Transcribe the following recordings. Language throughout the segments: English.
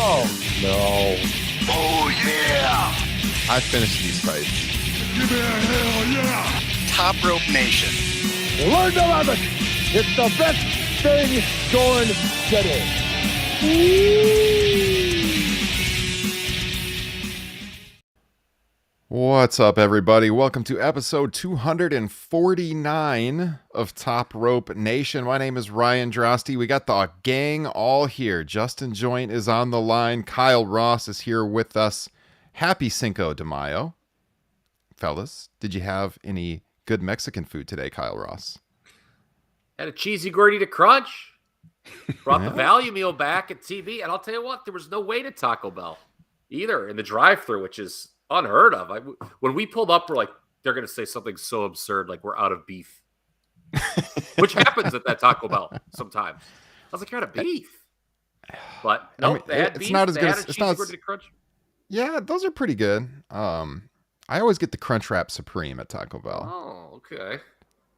Oh, no. Oh, yeah. I finished these fights. Give me a hell yeah. Top Rope Nation. Learn to love it. It's the best thing going today. What's up, everybody? Welcome to episode 249 of Top Rope Nation. My name is Ryan Drosty. We got the gang all here. Justin Joint is on the line. Kyle Ross is here with us. Happy Cinco de Mayo. Fellas, did you have any good Mexican food today, Kyle Ross? Had a cheesy gordita crunch. Brought the value meal back at TV. And I'll tell you what, there was no wait at Taco Bell either in the drive-thru, which is unheard of. When we pulled up, we're like, they're going to say something so absurd, like we're out of beef, which happens at that Taco Bell sometimes. I was like, you're out of beef. But no, they had beef. It's not as good as cheesy gordita crunch. Yeah, those are pretty good. I always get the Crunchwrap Supreme at Taco Bell. Oh, okay.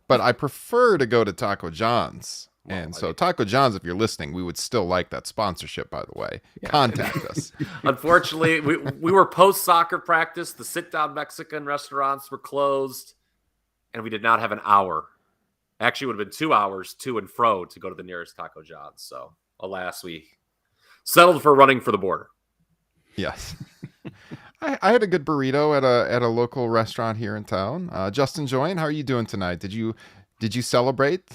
But I prefer to go to Taco John's. Well, And so Taco John's, if you're listening, we would still like that sponsorship, by the way. Yeah. Contact us. Unfortunately, we were post-soccer practice. The sit-down Mexican restaurants were closed, and we did not have an hour. Actually, it would have been 2 hours to and fro to go to the nearest Taco John's. So, alas, we settled for running for the border. Yes. I had a good burrito at a local restaurant here in town. Justin Joyne, how are you doing tonight? Did you celebrate?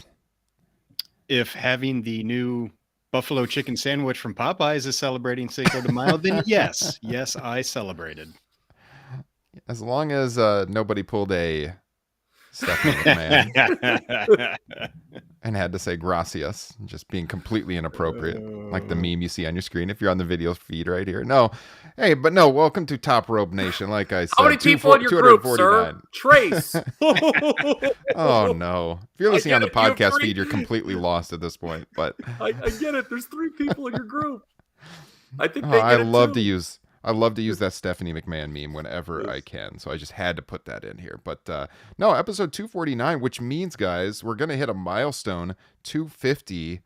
If having the new buffalo chicken sandwich from Popeyes is celebrating Cinco de Mayo, then yes, I celebrated. As long as nobody pulled a Stephanie McMahon and had to say gracias, just being completely inappropriate, like the meme you see on your screen if you're on the video feed right here. No, hey, but no, welcome to Top Rope Nation. Like I said, how many people in your group, sir? Trace. Oh no! If you're listening on the podcast feed, you're completely lost at this point. But I get it. There's 3 people in your group. I think I love to use that Stephanie McMahon meme whenever I can. So I just had to put that in here. But no, episode 249, which means, guys, we're going to hit a milestone 250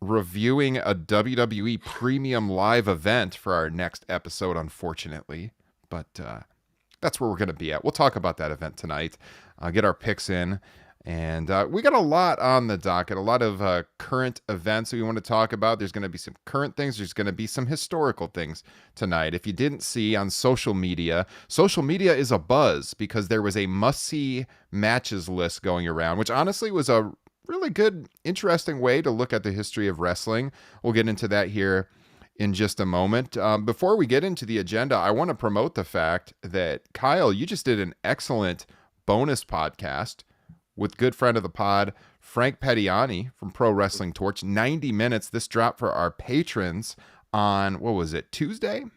reviewing a WWE premium live event for our next episode, unfortunately. But that's where we're going to be at. We'll talk about that event tonight, get our picks in. And we got a lot on the docket, a lot of current events that we want to talk about. There's going to be some current things. There's going to be some historical things tonight. If you didn't see on social media is abuzz because there was a must-see matches list going around, which honestly was a really good, interesting way to look at the history of wrestling. We'll get into that here in just a moment. Before we get into the agenda, I want to promote the fact that, Kyle, you just did an excellent bonus podcast with good friend of the pod, Frank Pettiani from Pro Wrestling Torch. 90 minutes. This dropped for our patrons on, what was it, Tuesday? It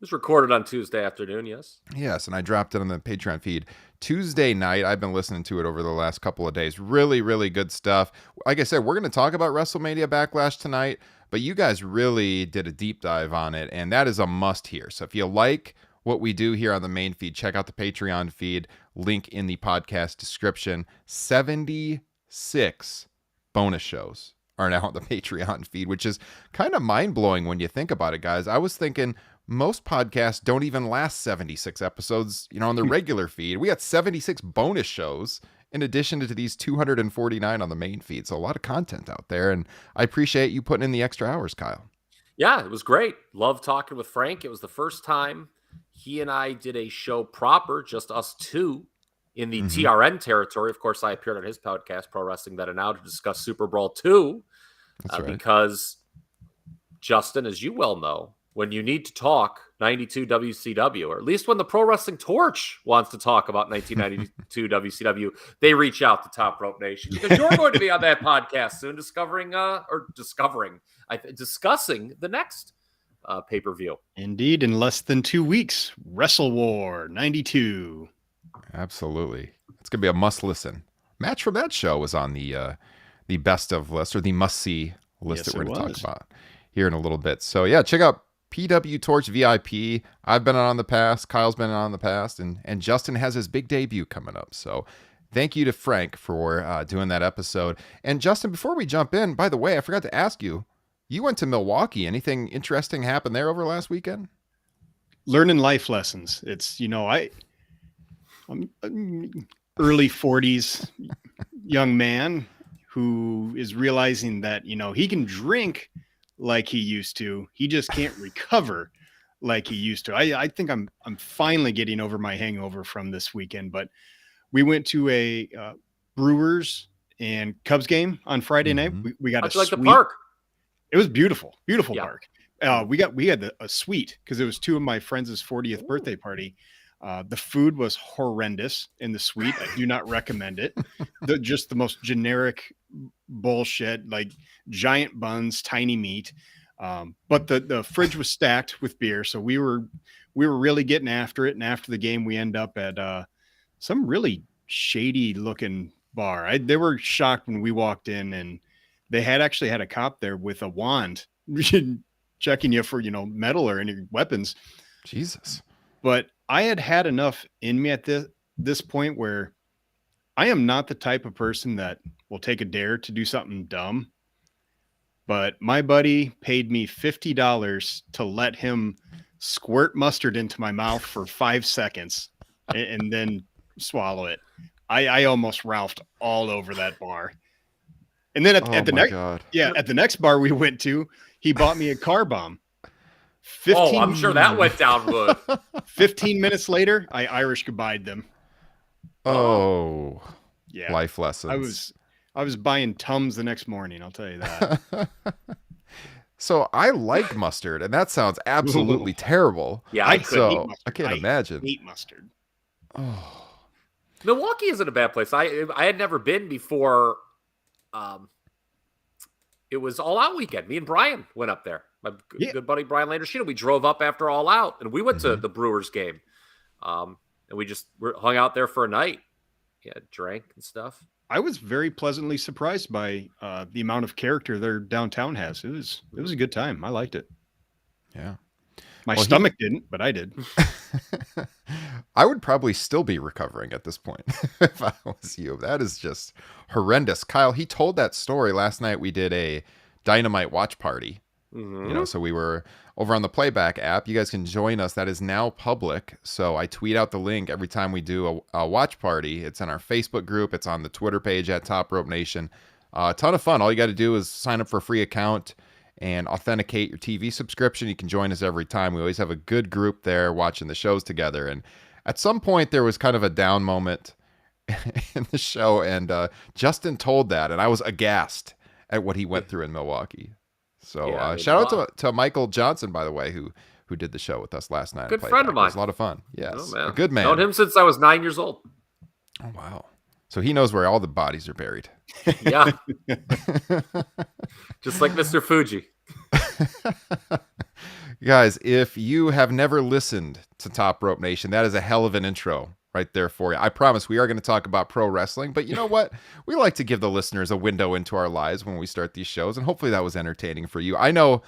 was recorded on Tuesday afternoon, yes. Yes, and I dropped it on the Patreon feed Tuesday night. I've been listening to it over the last couple of days. Really, really good stuff. Like I said, we're going to talk about WrestleMania Backlash tonight, but you guys really did a deep dive on it, and that is a must here. So if you like what we do here on the main feed, check out the Patreon feed, link in the podcast description. 76 bonus shows are now on the Patreon feed, which is kind of mind-blowing when you think about it, guys. I was thinking most podcasts don't even last 76 episodes, on the regular feed. We got 76 bonus shows in addition to these 249 on the main feed. So a lot of content out there, and I appreciate you putting in the extra hours, Kyle. Yeah, it was great. Love talking with Frank. It was the first time he and I did a show proper, just us two, in the TRN territory. Of course, I appeared on his podcast, Pro Wrestling That and Now, to discuss Super Brawl 2. That's right. Because, Justin, as you well know, when you need to talk 92 WCW, or at least when the Pro Wrestling Torch wants to talk about 1992 WCW, they reach out to Top Rope Nation. Because you're going to be on that podcast soon discussing the next pay-per-view. Indeed, in less than 2 weeks, Wrestle War 92. Absolutely. It's going to be a must-listen. Match from that show was on the best of list, or the must-see list that we're going to talk about here in a little bit. So, yeah, check out PW Torch VIP. I've been on the past. Kyle's been on the past. And Justin has his big debut coming up. So, thank you to Frank for doing that episode. And, Justin, before we jump in, by the way, I forgot to ask you, You went to Milwaukee. Anything interesting happen there over last weekend? Learning life lessons. It's, I'm early 40s young man who is realizing that, he can drink like he used to. He just can't recover like he used to. I think I'm finally getting over my hangover from this weekend, but we went to a Brewers and Cubs game on Friday night. We got How'd a you like the suite. park? It was beautiful Yeah. park. We had a suite because it was two of my friends' 40th birthday party. The food was horrendous in the suite. I do not recommend it. Just the most generic bullshit, like giant buns, tiny meat. But the fridge was stacked with beer, so we were really getting after it. And after the game, we end up at some really shady looking bar. They were shocked when we walked in, and they actually had a cop there with a wand checking you for metal or any weapons. Jesus. But I had enough in me at this point where I am not the type of person that will take a dare to do something dumb. But my buddy paid me $50 to let him squirt mustard into my mouth for 5 seconds and then swallow it. I almost Ralphed all over that bar. And then at the next bar we went to, he bought me a car bomb. I'm sure that went down good. 15 minutes later, I Irish goodbyed them. Oh, yeah. Life lessons. I was buying Tums the next morning. I'll tell you that. So I like mustard, and that sounds absolutely terrible. Yeah, I can't imagine. Hate mustard. Oh, Milwaukee isn't a bad place. I had never been before. It was All Out weekend. Me and Bryan went up there. My good buddy Bryan Landershino. We drove up after All Out, and we went to the Brewers game. And we just hung out there for a night. Yeah, drank and stuff. I was very pleasantly surprised by the amount of character their downtown has. It was a good time. I liked it. Yeah. My stomach didn't, but I did. I would probably still be recovering at this point if I was you. That is just horrendous. Kyle, he told that story last night. We did a Dynamite watch party. So we were over on the Playback app. You guys can join us. That is now public. So I tweet out the link every time we do a watch party. It's in our Facebook group. It's on the Twitter page at Top Rope Nation. A ton of fun. All you got to do is sign up for a free account and authenticate your TV subscription. You can join us every time. We always have a good group there watching the shows together. And at some point, there was kind of a down moment in the show, and Justin told that, and I was aghast at what he went through in Milwaukee. So shout out to Michael Johnson, by the way, who did the show with us last night. Good friend of mine. It was a lot of fun. Yes, a good man. Known him since I was 9 years old. Oh, wow. So he knows where all the bodies are buried. Yeah. Just like Mr. Fuji. Guys, if you have never listened to Top Rope Nation, that is a hell of an intro right there for you. I promise we are going to talk about pro wrestling, but you know what? We like to give the listeners a window into our lives when we start these shows, and hopefully that was entertaining for you. I know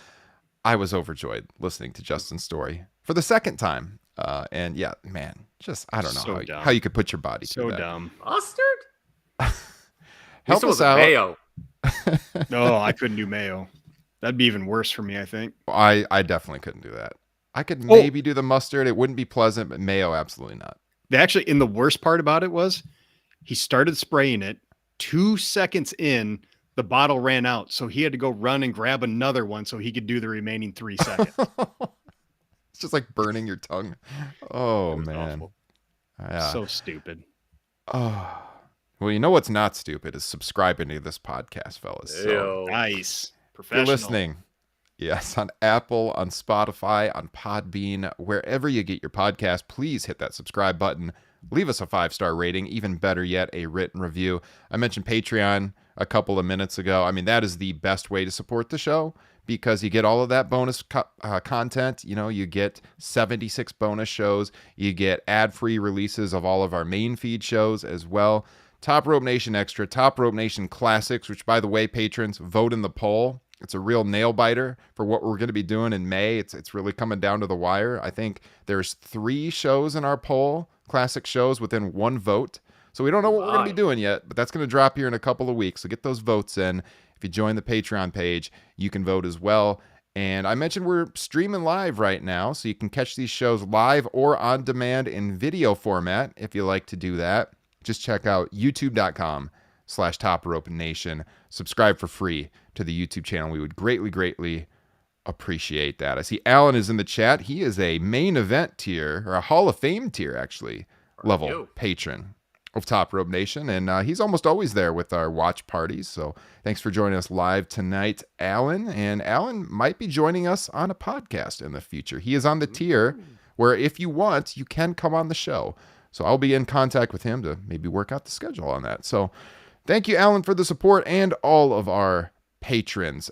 I was overjoyed listening to Justin's story for the second time. And yeah, man, just, I don't know how you could put your body through that. So dumb. Mustard? Help us out. Mayo. No, I couldn't do mayo. That'd be even worse for me, I think. I definitely couldn't do that. I could maybe do the mustard. It wouldn't be pleasant, but mayo, absolutely not. Actually, and the worst part about it was he started spraying it. 2 seconds in, the bottle ran out. So he had to go run and grab another one so he could do the remaining 3 seconds. It's just like burning your tongue. Oh, man. Yeah. So stupid. Oh. Well, you know what's not stupid is subscribing to this podcast, fellas. So, nice. Professional. If you're listening, yes, on Apple, on Spotify, on Podbean, wherever you get your podcast, please hit that subscribe button. Leave us a 5-star rating. Even better yet, a written review. I mentioned Patreon a couple of minutes ago. I mean, that is the best way to support the show because you get all of that bonus content. You know, you get 76 bonus shows. You get ad-free releases of all of our main feed shows as well. Top Rope Nation Extra, Top Rope Nation Classics, which, by the way, patrons, vote in the poll. It's a real nail biter for what we're going to be doing in May. It's really coming down to the wire. I think there's 3 shows in our poll, classic shows, within 1 vote. So we don't know what we're going to be doing yet, but that's going to drop here in a couple of weeks. So get those votes in. If you join the Patreon page, you can vote as well. And I mentioned we're streaming live right now, so you can catch these shows live or on demand in video format if you like to do that. Just check out youtube.com/Top Rope Nation. Subscribe for free to the YouTube channel. We would greatly appreciate that. I see Alan is in the chat. He is a main event tier, or a Hall of Fame tier, actually, level patron of Top Rope Nation. And he's almost always there with our watch parties. So thanks for joining us live tonight, Alan. And Alan might be joining us on a podcast in the future. He is on the tier where if you want, you can come on the show. So I'll be in contact with him to maybe work out the schedule on that. So thank you, Alan, for the support and all of our patrons.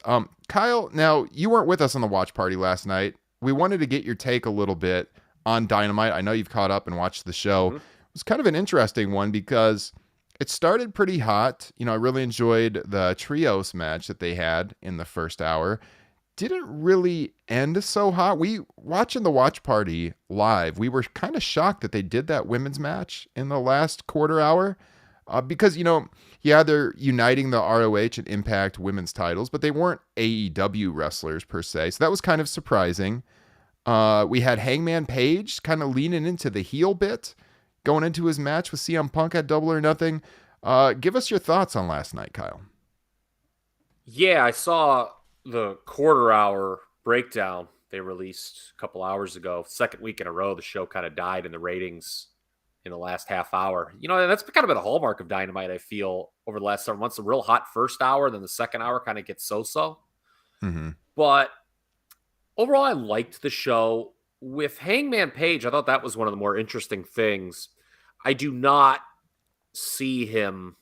Kyle, now you weren't with us on the watch party last night. We wanted to get your take a little bit on Dynamite. I know you've caught up and watched the show. It was kind of an interesting one because it started pretty hot. You know, I really enjoyed the trios match that they had in the first hour. Didn't really end so hot. We watching the watch party live, we were kind of shocked that they did that women's match in the last quarter hour because, you know, yeah, they're uniting the ROH and Impact women's titles, but they weren't AEW wrestlers per se. So that was kind of surprising. We had Hangman Page kind of leaning into the heel bit going into his match with CM Punk at Double or Nothing. Give us your thoughts on last night, Kyle. Yeah, I saw the quarter hour breakdown they released a couple hours ago. Second week in a row, the show kind of died in the ratings in the last half hour. You know, that's kind of been a hallmark of Dynamite, I feel, over the last several months. A real hot first hour, then the second hour kind of gets so-so. But overall, I liked the show. With Hangman Page, I thought that was one of the more interesting things. I do not see him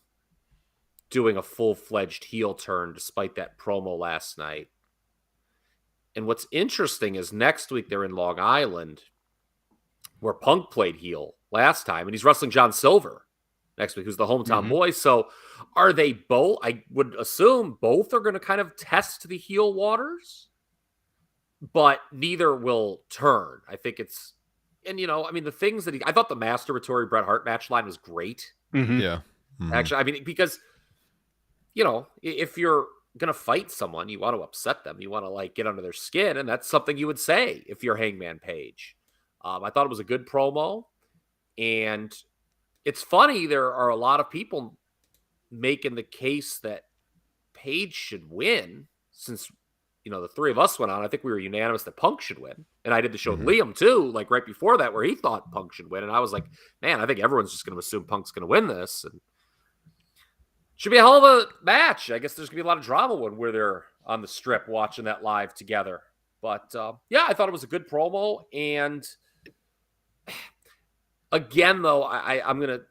doing a full-fledged heel turn despite that promo last night. And what's interesting is next week they're in Long Island, where Punk played heel last time, and he's wrestling John Silver next week, who's the hometown boy. So are they both? I would assume both are going to kind of test the heel waters, but neither will turn. I think it's, and you know, I mean, the things that I thought the masturbatory Bret Hart match line was great. Yeah. Actually, I mean, because, you know, if you're going to fight someone, you want to upset them. You want to like get under their skin. And that's something you would say if you're Hangman Page. I thought it was a good promo. And it's funny, there are a lot of people making the case that Page should win since, you know, the three of us went on. I think we were unanimous that Punk should win. And I did the show with Liam too, like right before that, where he thought Punk should win. And I was like, man, I think everyone's just going to assume Punk's going to win this. And should be a hell of a match. I guess there's going to be a lot of drama when we're there on the strip watching that live together. But yeah, I thought it was a good promo. And again, though, I'm going to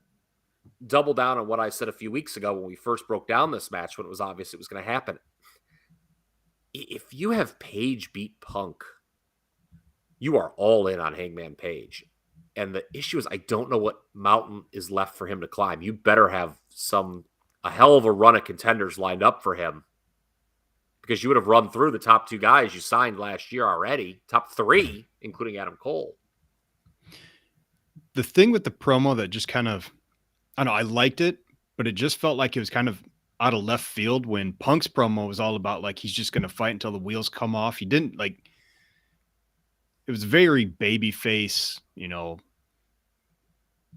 double down on what I said a few weeks ago when we first broke down this match, when it was obvious it was going to happen. If you have Page beat Punk, you are all in on Hangman Page. And the issue is I don't know what mountain is left for him to climb. You better have a hell of a run of contenders lined up for him, because you would have run through the top two guys you signed last year already, top three, including Adam Cole. The thing with the promo that just kind of, I don't know, I liked it, but it just felt like it was kind of out of left field when Punk's promo was all about like he's just going to fight until the wheels come off. He didn't like, it was very babyface, you know,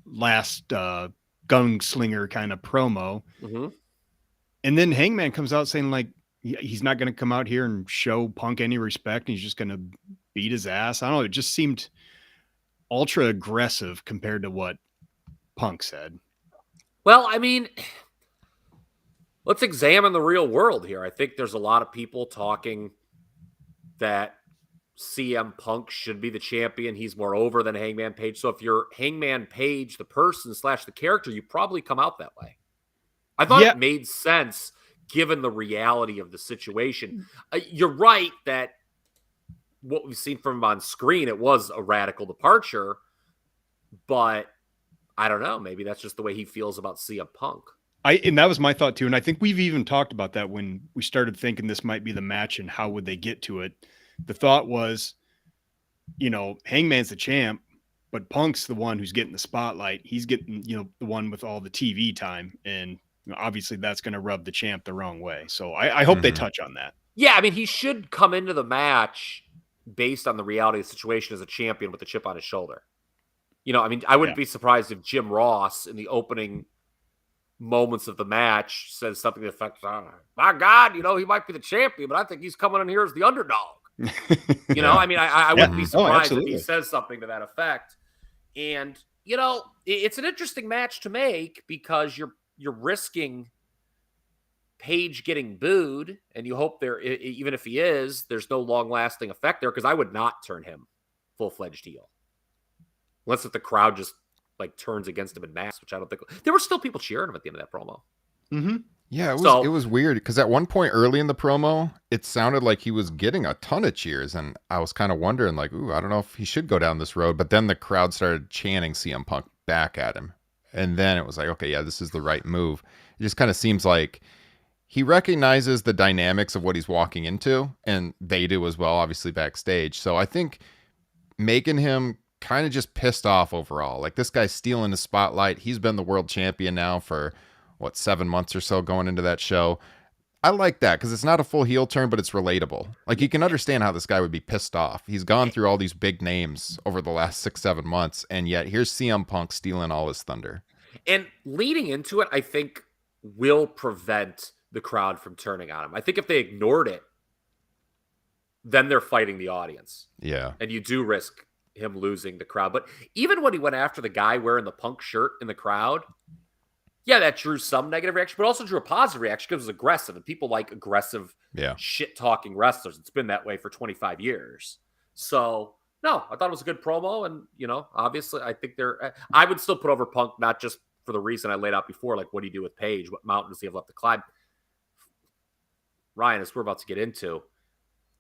last gunslinger kind of promo. And then Hangman comes out saying like he's not going to come out here and show Punk any respect, and he's just going to beat his ass. I don't know, it just seemed ultra aggressive compared to what Punk said. Well, I mean, let's examine the real world here. I think there's a lot of people talking that CM Punk should be the champion. He's more over than Hangman Page. So if you're Hangman Page, the person / the character, you probably come out that way. I thought it made sense given the reality of the situation. You're right that what we've seen from him on screen, it was a radical departure, but I don't know. Maybe that's just the way he feels about CM Punk. And that was my thought too. And I think we've even talked about that when we started thinking this might be the match and how would they get to it. The thought was, you know, Hangman's the champ. but Punk's the one who's getting the spotlight. He's getting, the one with all the TV time. And obviously that's going to rub the champ the wrong way. So I hope they touch on that. Yeah, I mean, he should come into the match based on the reality of the situation as a champion with a chip on his shoulder. I mean, I wouldn't be surprised if Jim Ross in the opening moments of the match says something to the effect, my God, he might be the champion, but I think he's coming in here as the underdog. I mean, I wouldn't be surprised if he says something to that effect. And, it's an interesting match to make because you're risking Page getting booed, and you hope even if he is, there's no long-lasting effect there, because I would not turn him full-fledged heel. Unless if the crowd just turns against him in mass, which I don't think. There were still people cheering him at the end of that promo. Mm-hmm. Yeah, it was weird because at one point early in the promo, it sounded like he was getting a ton of cheers, and I was kind of wondering, I don't know if he should go down this road. But then the crowd started chanting CM Punk back at him, and then it was like, okay, yeah, this is the right move. It just kind of seems like he recognizes the dynamics of what he's walking into, and they do as well, obviously backstage. So I think making him kind of just pissed off overall. This guy's stealing the spotlight. He's been the world champion now for 7 months or so going into that show. I like that because it's not a full heel turn, but it's relatable. You can understand how this guy would be pissed off. He's gone through all these big names over the last 6-7 months, and yet here's CM Punk stealing all his thunder. And leading into it, I think will prevent the crowd from turning on him. I think if they ignored it, then they're fighting the audience. Yeah. And you do risk him losing the crowd. But even when he went after the guy wearing the Punk shirt in the crowd, yeah, that drew some negative reaction, but also drew a positive reaction because it was aggressive, and people like aggressive, shit-talking wrestlers. It's been that way for 25 years. So, no, I thought it was a good promo, and, obviously, I think I would still put over Punk, not just for the reason I laid out before, what do you do with Page? What mountain does he have left to climb? Ryan, as we're about to get into,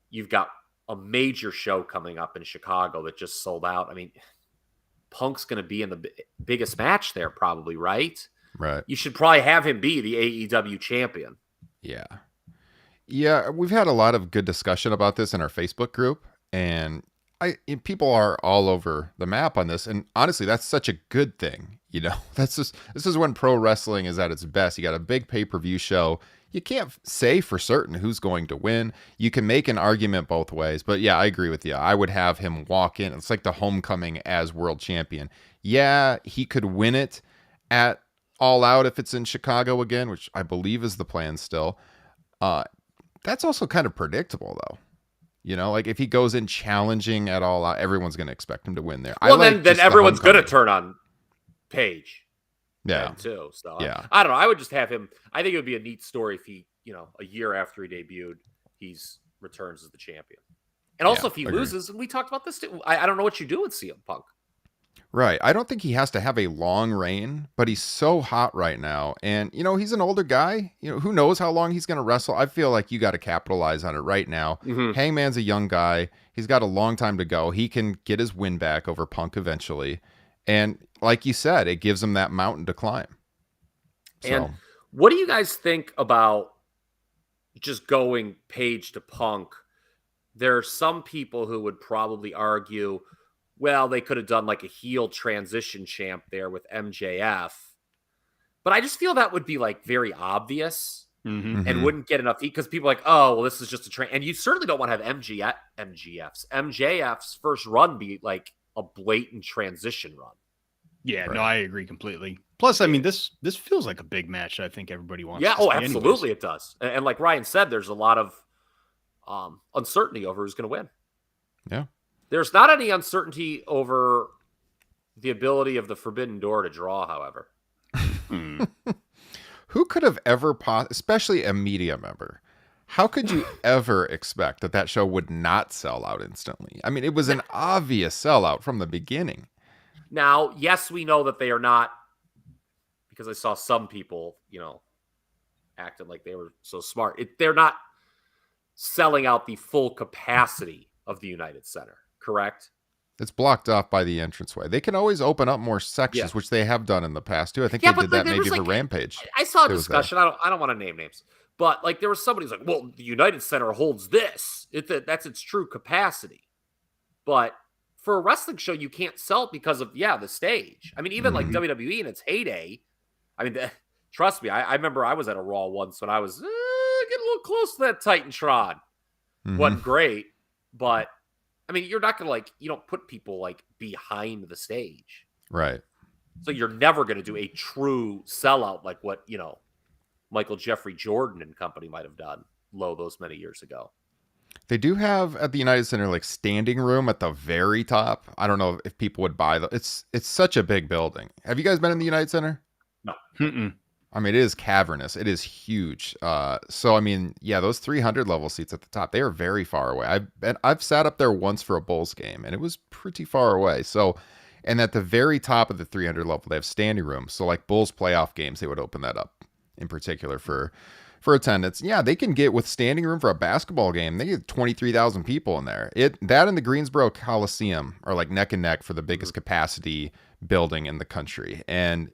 you've got a major show coming up in Chicago that just sold out. I mean, Punk's going to be in the biggest match there probably, right? Right. You should probably have him be the AEW champion. Yeah. Yeah, we've had a lot of good discussion about this in our Facebook group, and people are all over the map on this, and honestly, that's such a good thing. This is when pro wrestling is at its best. You got a big pay-per-view show. You can't say for certain who's going to win. You can make an argument both ways, but yeah, I agree with you. I would have him walk in. It's like the homecoming as world champion. Yeah, he could win it at All Out if it's in Chicago again, which I believe is the plan still. That's also kind of predictable, though. If he goes in challenging at All Out, everyone's going to expect him to win there. Well, then everyone's going to turn on Page. Yeah. Too. So yeah. I don't know. I would just have him. I think it would be a neat story if he, a year after he debuted, he's returns as the champion. And also if he loses, and we talked about this too, I don't know what you do with CM Punk. Right. I don't think he has to have a long reign, but he's so hot right now. And, he's an older guy. Who knows how long he's going to wrestle. I feel like you got to capitalize on it right now. Mm-hmm. Hangman's a young guy. He's got a long time to go. He can get his win back over Punk eventually. And like you said, it gives him that mountain to climb. And what do you guys think about just going Page to Punk? There are some people who would probably argue, well, they could have done a heel transition champ there with MJF. But I just feel that would be very obvious and wouldn't get enough heat because people are like, oh, well, this is just a and you certainly don't want to have MJF's first run be a blatant transition run. Yeah, right. No, I agree completely. Plus, I mean, this feels like a big match that I think everybody wants. Yeah, to see absolutely anyways. It does. And like Ryan said, there's a lot of uncertainty over who's going to win. Yeah. There's not any uncertainty over the ability of the Forbidden Door to draw, however. Who could have ever, especially a media member, how could you ever expect that show would not sell out instantly? I mean, it was an obvious sellout from the beginning. Now, yes, we know that they are not, because I saw some people, acting like they were so smart. They're not selling out the full capacity of the United Center, correct? It's blocked off by the entranceway. They can always open up more sections, which they have done in the past too. I think they did that maybe for Rampage. I saw a discussion. I don't want to name names, but there was somebody who's like, "Well, the United Center holds this. That's its true capacity." But for a wrestling show, you can't sell it because of, the stage. I mean, even like WWE in its heyday, I mean, trust me, I remember I was at a Raw once when I was getting a little close to that Titantron. Wasn't great, but I mean, you're not going to you don't put people behind the stage. Right. So you're never going to do a true sellout like what, Michael Jeffrey Jordan and company might have done those many years ago. They do have at the United Center standing room at the very top. I don't know if people would buy it's such a big building. Have you guys been in the United Center? No. Mm-mm. I mean, it is cavernous. It is huge. So I mean, yeah, those 300 level seats at the top, they are very far away. I've sat up there once for a Bulls game, and it was pretty far away. So, and at the very top of the 300 level, they have standing room. So like Bulls playoff games, they would open that up in particular for attendance. Yeah, they can get with standing room for a basketball game. They get 23,000 people in there. That and the Greensboro Coliseum are like neck and neck for the biggest capacity building in the country. And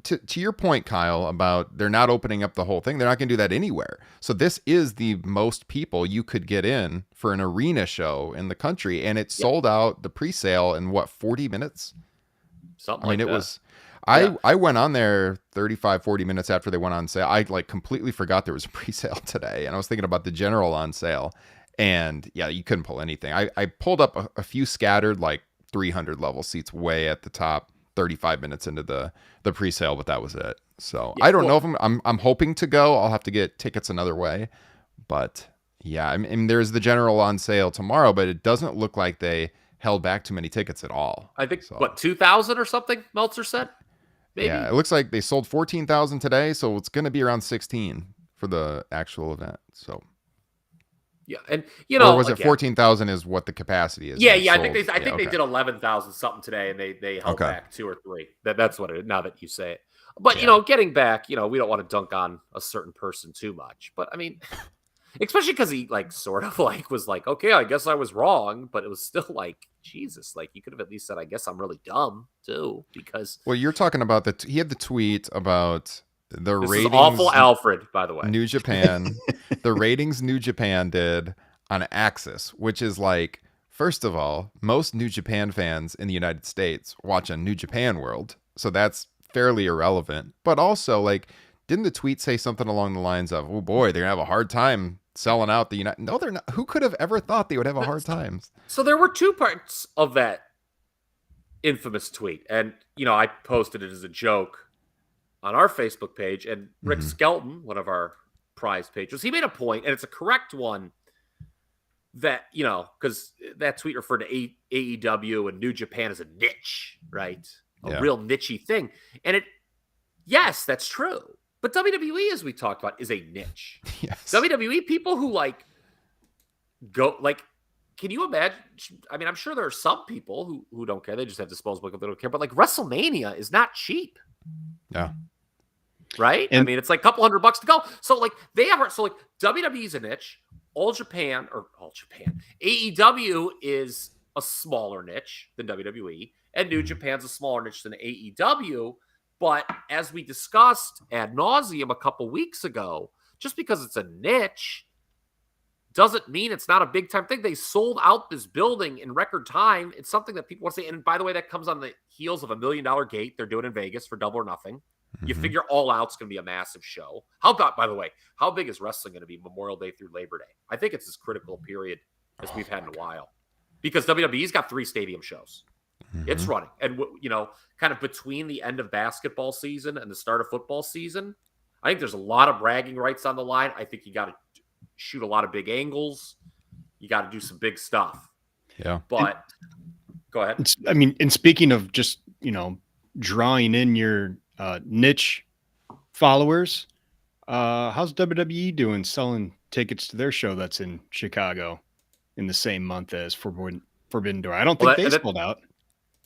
to your point, Kyle, about they're not opening up the whole thing. They're not going to do that anywhere. So this is the most people you could get in for an arena show in the country. And it sold out the pre-sale in 40 minutes? Something like that. It was... I went on there 35, 40 minutes after they went on sale. I completely forgot there was a pre-sale today. And I was thinking about the general on sale. And yeah, you couldn't pull anything. I pulled up a few scattered 300 level seats way at the top 35 minutes into the pre-sale, but that was it. So I don't know if I'm hoping to go. I'll have to get tickets another way. But yeah, I mean, there's the general on sale tomorrow, but it doesn't look like they held back too many tickets at all. I think, 2,000 or something, Meltzer said? Maybe. Yeah, it looks like they sold 14,000 today, so it's going to be around 16 for the actual event. So, yeah, and or was it 14,000 is what the capacity is? Yeah. I think they did 11,000 something today, and they held back 2 or 3. That's what it is. Now that you say it, but getting back, we don't want to dunk on a certain person too much, but I mean, especially because he sort of was okay, I guess I was wrong, but it was still Jesus, you could have at least said, I guess I'm really dumb too, because you're talking about he had the tweet about the this ratings. Is awful, Alfred, by the way. New Japan, the ratings New Japan did on Axis, which is first of all, most New Japan fans in the United States watch on New Japan World, so that's fairly irrelevant. But also, didn't the tweet say something along the lines of, "Oh boy, they're gonna have a hard time selling out the United"? No, they're not. Who could have ever thought they would have a hard time? So there were 2 parts of that infamous tweet, and I posted it as a joke on our Facebook page, and Rick Skelton, one of our prize patrons, he made a point, and it's a correct one, that because that tweet referred to AEW and New Japan as a niche, right? A real niche-y thing, and yes, that's true. But WWE, as we talked about, is a niche. Yes. WWE people who go can you imagine? I mean, I'm sure there are some people who don't care. They just have disposable income. They don't care. But WrestleMania is not cheap. Yeah. Right? And I mean, it's a couple $100 to go. So WWE is a niche. All Japan, AEW is a smaller niche than WWE, and New Japan's a smaller niche than AEW. But as we discussed ad nauseum a couple weeks ago, just because it's a niche doesn't mean it's not a big time thing. They sold out this building in record time. It's something that people want to say. And by the way, that comes on the heels of $1 million gate they're doing in Vegas for Double or Nothing. You figure All Out's going to be a massive show. How about, by the way, how big is wrestling going to be Memorial Day through Labor Day? I think it's as critical a period as we've had in a while, because WWE's got 3 stadium shows. It's running. And, kind of between the end of basketball season and the start of football season, I think there's a lot of bragging rights on the line. I think you got to shoot a lot of big angles. You got to do some big stuff. Yeah. But go ahead. I mean, and speaking of just, drawing in your niche followers, how's WWE doing selling tickets to their show that's in Chicago in the same month as Forbidden Door? I don't think they sold out.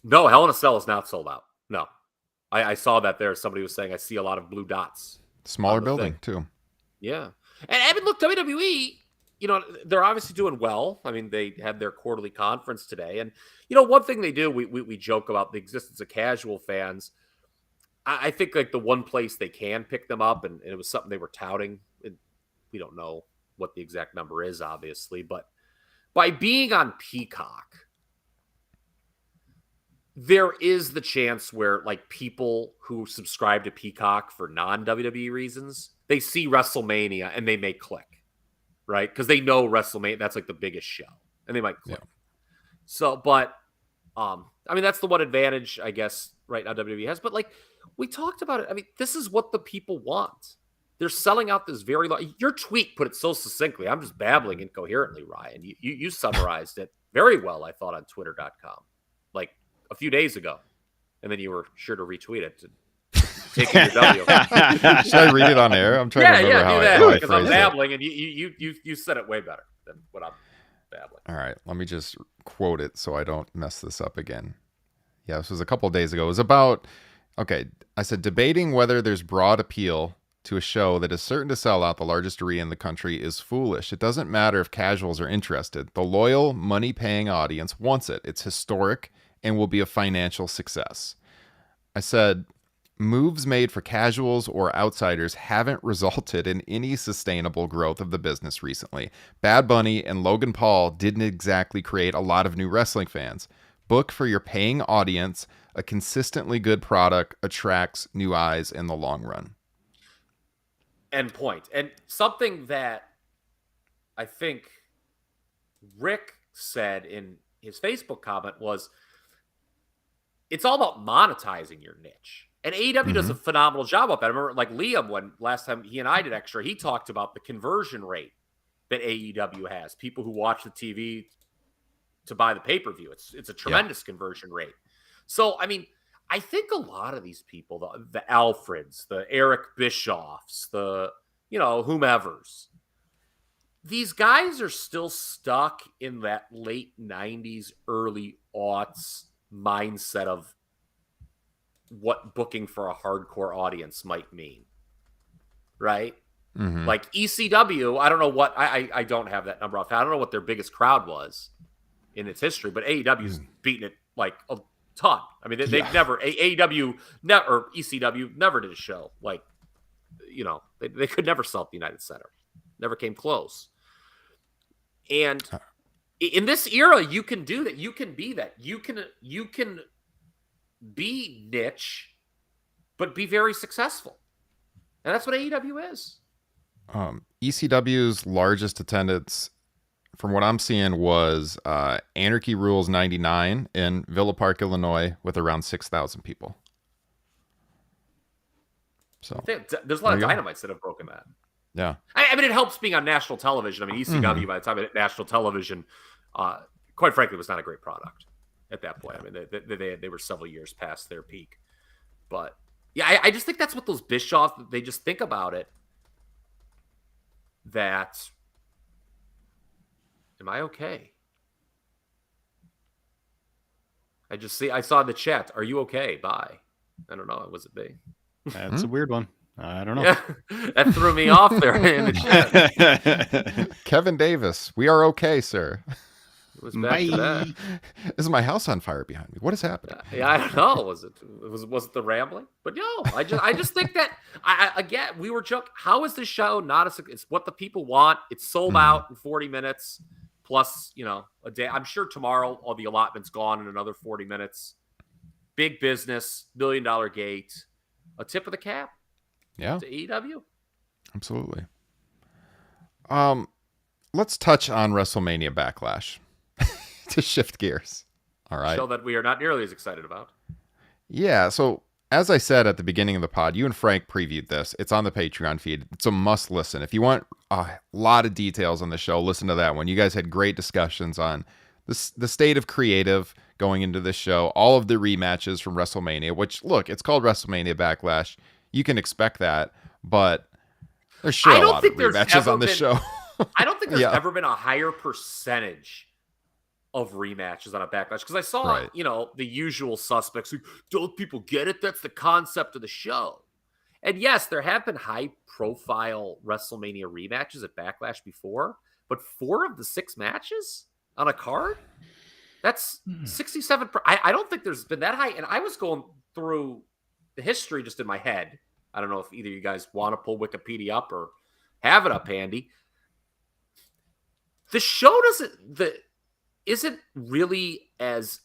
No, Hell in a Cell is not sold out. No. I saw that there. Somebody was saying, I see a lot of blue dots. Smaller building, too. Yeah. And I mean, look, WWE, they're obviously doing well. I mean, they had their quarterly conference today. And, one thing they do, we joke about the existence of casual fans. I think the one place they can pick them up, and it was something they were touting. We don't know what the exact number is, obviously. But by being on Peacock, there is the chance where like people who subscribe to Peacock for non-WWE reasons, they see WrestleMania and they may click, right? Because they know WrestleMania, that's like the biggest show, and they might click. Yeah. So, but I mean, that's the one advantage, I guess, right now WWE has. But like we talked about it, I mean, this is what the people want. They're selling out this very long. Your tweet put it so succinctly. I'm just babbling incoherently, Ryan. You summarized it very well, I thought, on Twitter.com, like a few days ago, and then you were sure to retweet it. Take your W. Should I read it on air? I'm trying to remember how I because I'm phrased babbling, and you said it way better than what I'm babbling. All right, let me just quote it so I don't mess this up again. Yeah, this was a couple of days ago. It was about, okay, I said, debating whether there's broad appeal to a show that is certain to sell out the largest arena in the country is foolish. It doesn't matter if casuals are interested. The loyal, money-paying audience wants it. It's historic and will be a financial success. I said, moves made for casuals or outsiders haven't resulted in any sustainable growth of the business recently. Bad Bunny and Logan Paul didn't exactly create a lot of new wrestling fans. Book for your paying audience. A consistently good product attracts new eyes in the long run. End point. And something that I think Rick said in his Facebook comment was, it's all about monetizing your niche. And AEW does a phenomenal job of that. I remember like Liam, when last time he and I did Extra, he talked about the conversion rate that AEW has. People who watch the TV to buy the pay-per-view. It's a tremendous conversion rate. So, I mean, I think a lot of these people, the Alfreds, the Eric Bischoffs, the, whomevers, these guys are still stuck in that late 90s, early aughts mindset of what booking for a hardcore audience might mean. Right? Mm-hmm. Like ECW, I don't know what, I don't have that number off. I don't know what their biggest crowd was in its history, but AEW's beaten it like a ton. I mean, they've never, AEW or ECW never did a show like, they could never sell at the United Center. Never came close. And in this era, you can do that. You can be that. You can be niche, but be very successful. And that's what AEW is. ECW's largest attendance, from what I'm seeing, was Anarchy Rules 99 in Villa Park, Illinois, with around 6,000 people. So there's a lot of dynamites that have broken that. Yeah. I mean, it helps being on national television. I mean, ECW, by the time it hit national television, quite frankly, was not a great product at that point. I mean, they were several years past their peak. But, yeah, I just think that's what those Bischoff, they just think about it. That, am I okay? I saw in the chat, are you okay? Bye. I don't know. Was it me? That's a weird one. I don't know. Yeah, that threw me off there in the chat. Kevin Davis, we are okay, sir. It was back to that. Is my house on fire behind me? What is happening? Yeah, I don't know. Was it the rambling? But no, I just think that again, we were joking. How is this show not it's what the people want? It's sold out in 40 minutes plus, a day. I'm sure tomorrow all the allotments gone in another 40 minutes. Big business, $1 million gate, a tip of the cap. Yeah. To AEW. Absolutely. Let's touch on WrestleMania Backlash to shift gears. All right. Show that we are not nearly as excited about. Yeah. So as I said at the beginning of the pod, you and Frank previewed this. It's on the Patreon feed. It's a must listen. If you want a lot of details on the show, listen to that one. You guys had great discussions on the state of creative going into this show, all of the rematches from WrestleMania, which, look, it's called WrestleMania Backlash. You can expect that, but there's sure a lot of rematches on this show. I don't think there's ever been a higher percentage of rematches on a Backlash, because I saw, the usual suspects. Don't people get it? That's the concept of the show. And yes, there have been high-profile WrestleMania rematches at Backlash before, but 4 of the 6 matches on a card? That's 67. I don't think there's been that high. And I was going through the history just in my head. I don't know if either of you guys want to pull Wikipedia up or have it up handy. The show isn't really as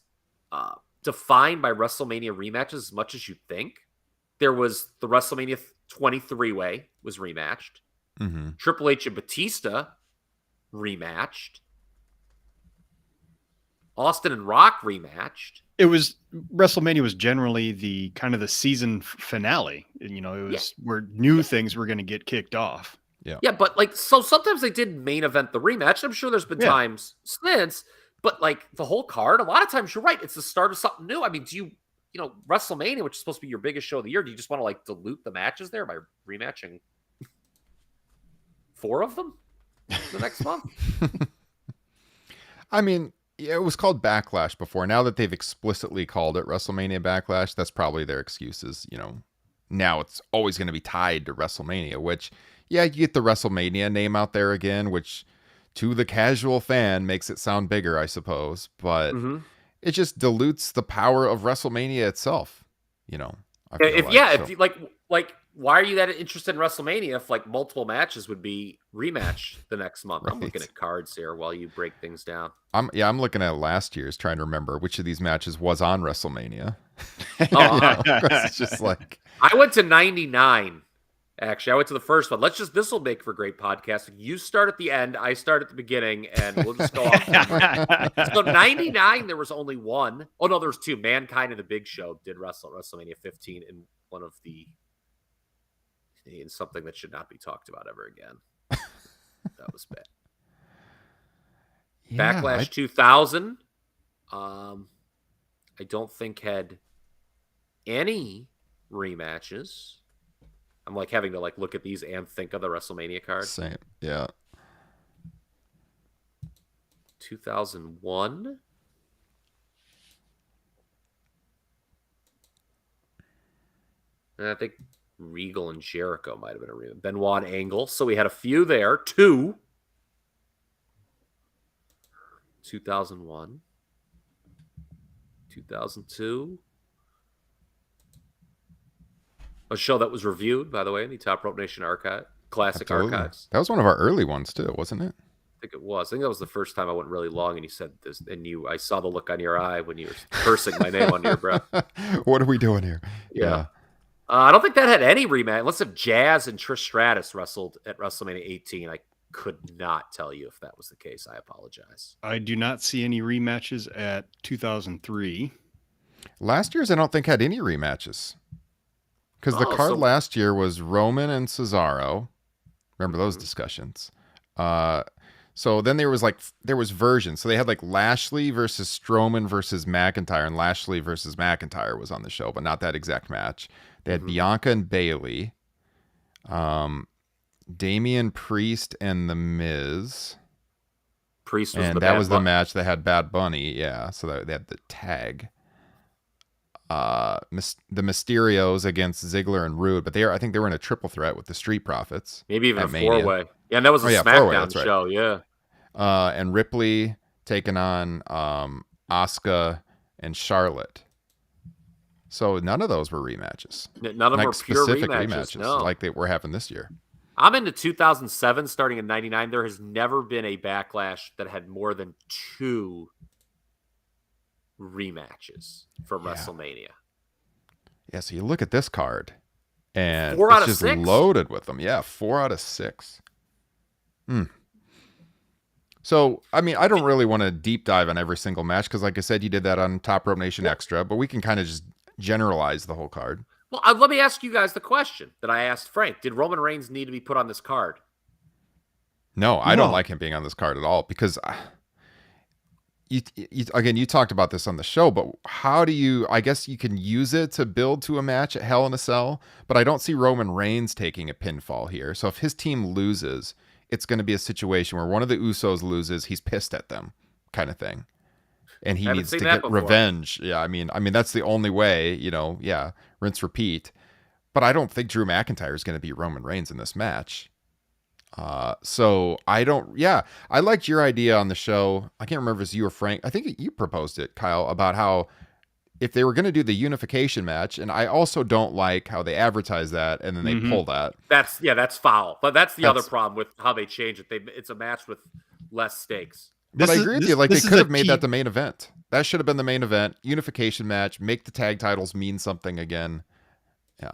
defined by WrestleMania rematches as much as you think. There was the WrestleMania 23-way was rematched. Mm-hmm. Triple H and Batista rematched. Austin and Rock rematched. It was WrestleMania was generally the kind of the season finale. And, it was where new things were going to get kicked off. Yeah, but so sometimes they did main event the rematch. I'm sure there's been times since, but the whole card, a lot of times you're right. It's the start of something new. I mean, do you WrestleMania, which is supposed to be your biggest show of the year, do you just want to dilute the matches there by rematching 4 of them the next month? I mean, it was called Backlash before. Now that they've explicitly called it WrestleMania Backlash, that's probably their excuses. Now it's always going to be tied to WrestleMania, which, you get the WrestleMania name out there again, which to the casual fan makes it sound bigger, I suppose. But it just dilutes the power of WrestleMania itself. Why are you that interested in WrestleMania if multiple matches would be rematch the next month? Right. I'm looking at cards here while you break things down. I'm looking at last year's, trying to remember which of these matches was on WrestleMania. It's just I went to 99. Actually, I went to the first one. This will make for great podcasting. You start at the end, I start at the beginning, and we'll just go off. So 99, there was only one. Oh, no, there was 2. Mankind and the Big Show did WrestleMania 15 in in something that should not be talked about ever again. That was bad. Backlash 2000, I don't think had any rematches. I'm having to look at these and think of the WrestleMania card. Same, yeah. 2001. And I think Regal and Jericho might have been a rematch. Benoit and Angle. So we had a few there. 2. 2001. 2002. A show that was reviewed, by the way, in the Top Rope Nation Classic Archives. That was one of our early ones too, wasn't it? I think it was. I think that was the first time I went really long, and you said this, and I saw the look on your eye when you were cursing my name under your breath. What are we doing here? Yeah. I don't think that had any rematch, unless if Jazz and Trish Stratus wrestled at WrestleMania 18. I could not tell you if that was the case. I apologize. I do not see any rematches at 2003. Last year's, I don't think had any rematches. Because the card last year was Roman and Cesaro. Remember those discussions? So then there was versions. So they had Lashley versus Strowman versus McIntyre, and Lashley versus McIntyre was on the show, but not that exact match. They had Bianca and Bayley, Damian Priest and The Miz. Priest was and that was the match that had Bad Bunny. Yeah, so they had the tag. The Mysterios against Ziggler and Rude, but I think they were in a triple threat with the Street Profits. Maybe even a 4-way. Yeah, and that was a SmackDown show, yeah. And Ripley taking on Asuka and Charlotte. So none of those were rematches. None of them were pure rematches, no. Like they were happening this year. I'm into 2007, starting in 99. There has never been a Backlash that had more than 2 rematches from WrestleMania. Yeah, so you look at this card, and 4 out it's of just 6? loaded with them. Yeah, 4 out of 6. So, I mean, I don't really want to deep dive on every single match because, like I said, you did that on Top Rope Nation Extra, but we can kind of just generalize the whole card. Well, let me ask you guys the question that I asked Frank. Did Roman Reigns need to be put on this card? No, I don't like him being on this card at all because you talked about this on the show, but how do you, I guess you can use it to build to a match at Hell in a Cell, but I don't see Roman Reigns taking a pinfall here. So if his team loses, it's going to be a situation where one of the Usos loses, he's pissed at them kind of thing. And he needs to get revenge. Yeah, I mean that's the only way, rinse repeat. But I don't think Drew McIntyre is going to beat Roman Reigns in this match. So I liked your idea on the show. I can't remember if it was you or Frank. I think you proposed it, Kyle, about how if they were going to do the unification match, and I also don't like how they advertise that and then they pull that. That's foul. But that's the other problem with how they change it. It's a match with less stakes. But I agree with you. Like they could have made that the main event. That should have been the main event. Unification match. Make the tag titles mean something again. Yeah.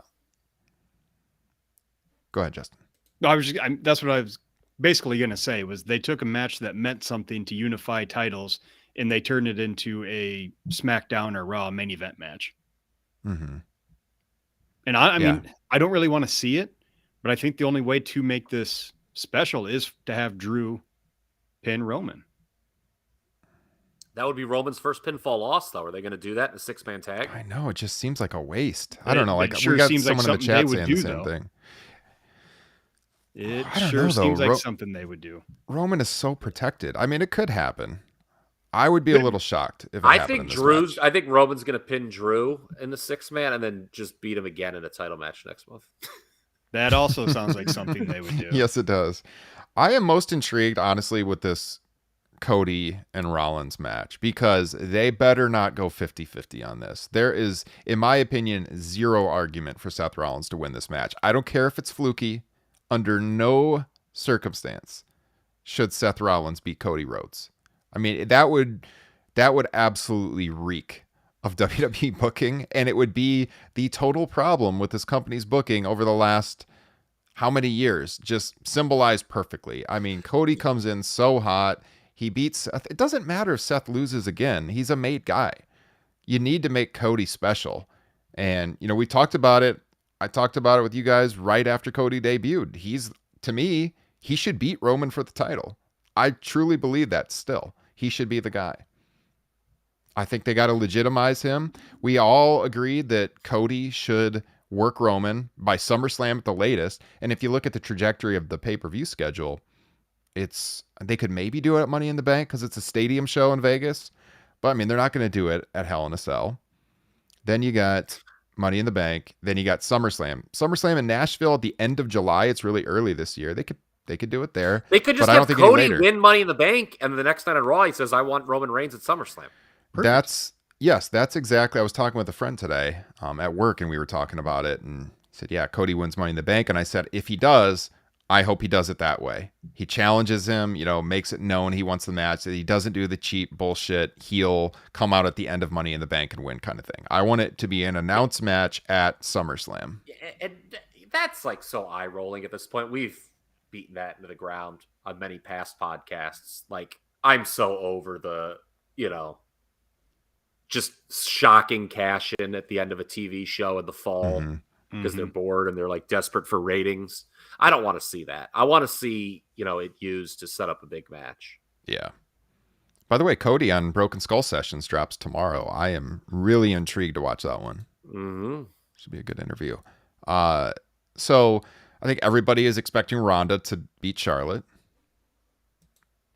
Go ahead, Justin. No, that's what I was basically going to say, was they took a match that meant something to unify titles and they turned it into a SmackDown or Raw main event match. Mm-hmm. And I mean, I don't really want to see it, but I think the only way to make this special is to have Drew pin Roman. That would be Roman's first pinfall loss, though. Are they going to do that in a 6-man tag? I know, it just seems like a waste. I don't know. Like, sure we got seems someone like in the chat something saying they the would same do, thing. It I don't sure know, seems though. like something they would do. Roman is so protected. I mean, it could happen. I would be a little shocked if it I happened think in this match. I think Roman's going to pin Drew in the 6-man and then just beat him again in a title match next month. That also sounds like something they would do. Yes, it does. I am most intrigued, honestly, with this Cody and Rollins match, because they better not go 50-50 on this. There is, in my opinion, zero argument for Seth Rollins to win this match. I don't care if it's fluky. Under no circumstance should Seth Rollins beat Cody Rhodes. I mean, that would absolutely reek of WWE booking, and it would be the total problem with this company's booking over the last how many years, just symbolized perfectly. I mean, Cody comes in so hot. He beats Seth. It doesn't matter if Seth loses again. He's a made guy. You need to make Cody special. And, you know, we talked about it. I talked about it with you guys right after Cody debuted. To me, he should beat Roman for the title. I truly believe that still. He should be the guy. I think they got to legitimize him. We all agreed that Cody should work Roman by SummerSlam at the latest. And if you look at the trajectory of the pay-per-view schedule, they could maybe do it at Money in the Bank because it's a stadium show in Vegas. But I mean, they're not going to do it at Hell in a Cell. Then you got Money in the Bank. Then you got SummerSlam. SummerSlam in Nashville at the end of July. It's really early this year. They could do it there. They could just have Cody win Money in the Bank, and the next night on Raw, he says, "I want Roman Reigns at SummerSlam." Perfect. That's exactly. I was talking with a friend today at work, and we were talking about it, and he said, "Yeah, Cody wins Money in the Bank," and I said, "If he does, I hope he does it that way. He challenges him, makes it known he wants the match. That he doesn't do the cheap bullshit. He'll come out at the end of Money in the Bank and win kind of thing. I want it to be an announced match at SummerSlam." And that's like so eye rolling at this point. We've beaten that into the ground on many past podcasts. Like, I'm so over the, just shocking cash in at the end of a TV show in the fall because they're bored and they're like desperate for ratings. I don't want to see that. I want to see, it used to set up a big match. Yeah. By the way, Cody on Broken Skull Sessions drops tomorrow. I am really intrigued to watch that one. Mm-hmm. Should be a good interview. So I think everybody is expecting Ronda to beat Charlotte.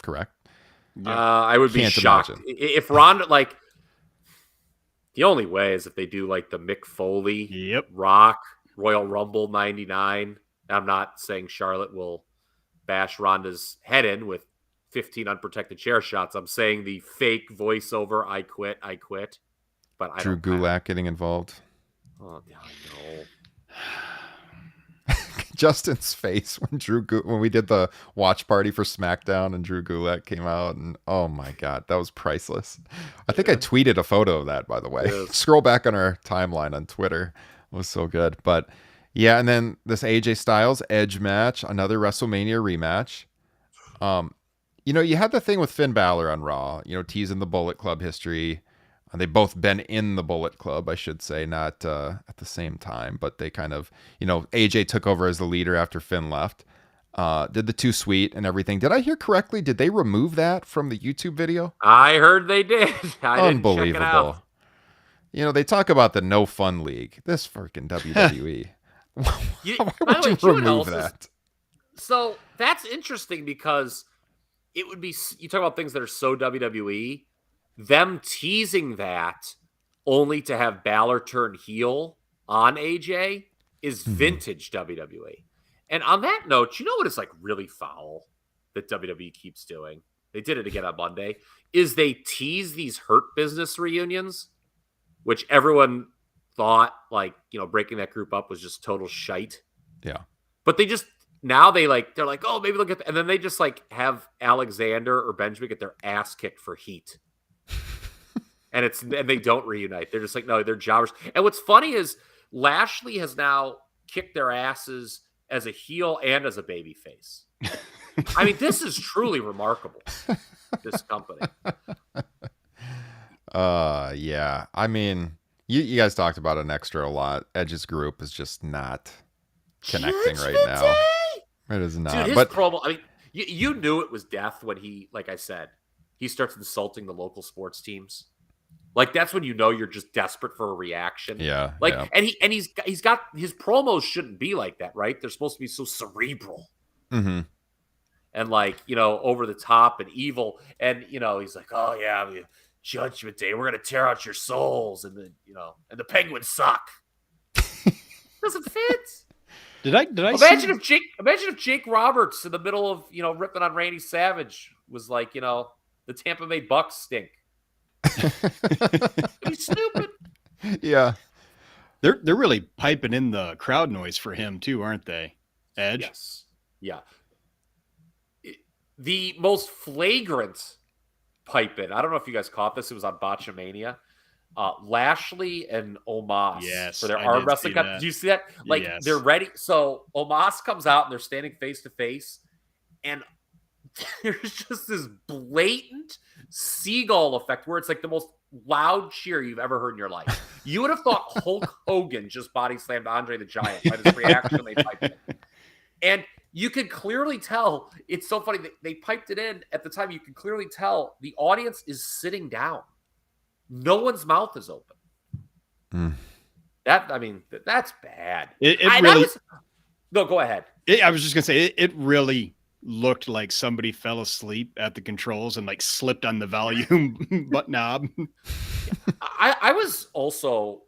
Correct? Yeah. I would be shocked. Imagine. If Ronda, the only way is if they do the Mick Foley, Rock, Royal Rumble 99. I'm not saying Charlotte will bash Ronda's head in with 15 unprotected chair shots. I'm saying the fake voiceover, I quit. But I Drew Gulak getting involved. Oh, I know. Justin's face when we did the watch party for SmackDown and Drew Gulak came out, and oh my god, that was priceless. I think I tweeted a photo of that, by the way. Scroll back on our timeline on Twitter. It was so good. But yeah, and then this AJ Styles Edge match, another WrestleMania rematch. You had the thing with Finn Balor on Raw, teasing the Bullet Club history. They both been in the Bullet Club, I should say, not at the same time, but they kind of, AJ took over as the leader after Finn left. Did the Too Sweet and everything. Did I hear correctly? Did they remove that from the YouTube video? I heard they did. Unbelievable. They talk about the No Fun League. This freaking WWE. Why would you remove that? So that's interesting because it would be, you talk about things that are so WWE. Them teasing that only to have Balor turn heel on AJ is vintage WWE. And on that note, what is really foul that WWE keeps doing? They did it again on Monday. Is they tease these Hurt Business reunions, which everyone thought breaking that group up was just total shite. Yeah. But they just now they're like, oh, maybe look at and then they just have Alexander or Benjamin get their ass kicked for heat. and they don't reunite. They're just like, no, they're jobbers. And what's funny is Lashley has now kicked their asses as a heel and as a baby face. I mean, this is truly remarkable. This company. Yeah. I mean, you guys talked about an extra a lot. Edge's group is just not connecting right now. It is not. Dude, his promo, I mean, you knew it was death when he, like I said, he starts insulting the local sports teams. Like, that's when you know you're just desperate for a reaction. Yeah. Like, yeah. and he's got his promos shouldn't be like that, right? They're supposed to be so cerebral. Mm-hmm. And like, over the top and evil. And, he's like, oh yeah, I mean, Judgment Day, we're going to tear out your souls. And then, and the Penguins suck. Doesn't fit. Did I imagine if Jake Roberts in the middle of, ripping on Randy Savage was like, the Tampa Bay Bucks stink. It'd be stupid. Yeah. They're really piping in the crowd noise for him too, aren't they? Edge? Yes. Yeah. The most flagrant pipe in, I don't know if you guys caught this, it was on Botchamania. Lashley and Omos for their arm wrestling. Did you see that? Like, yes. They're ready. So Omos comes out and they're standing face to face, and there's just this blatant seagull effect where it's like the most loud cheer you've ever heard in your life. You would have thought Hulk Hogan just body slammed Andre the Giant by this reaction they piped in. And you could clearly tell, it's so funny, they piped it in at the time, you can clearly tell the audience is sitting down. No one's mouth is open. That's bad. Go ahead. I was just going to say, it really looked like somebody fell asleep at the controls and like slipped on the volume butt knob. I was also,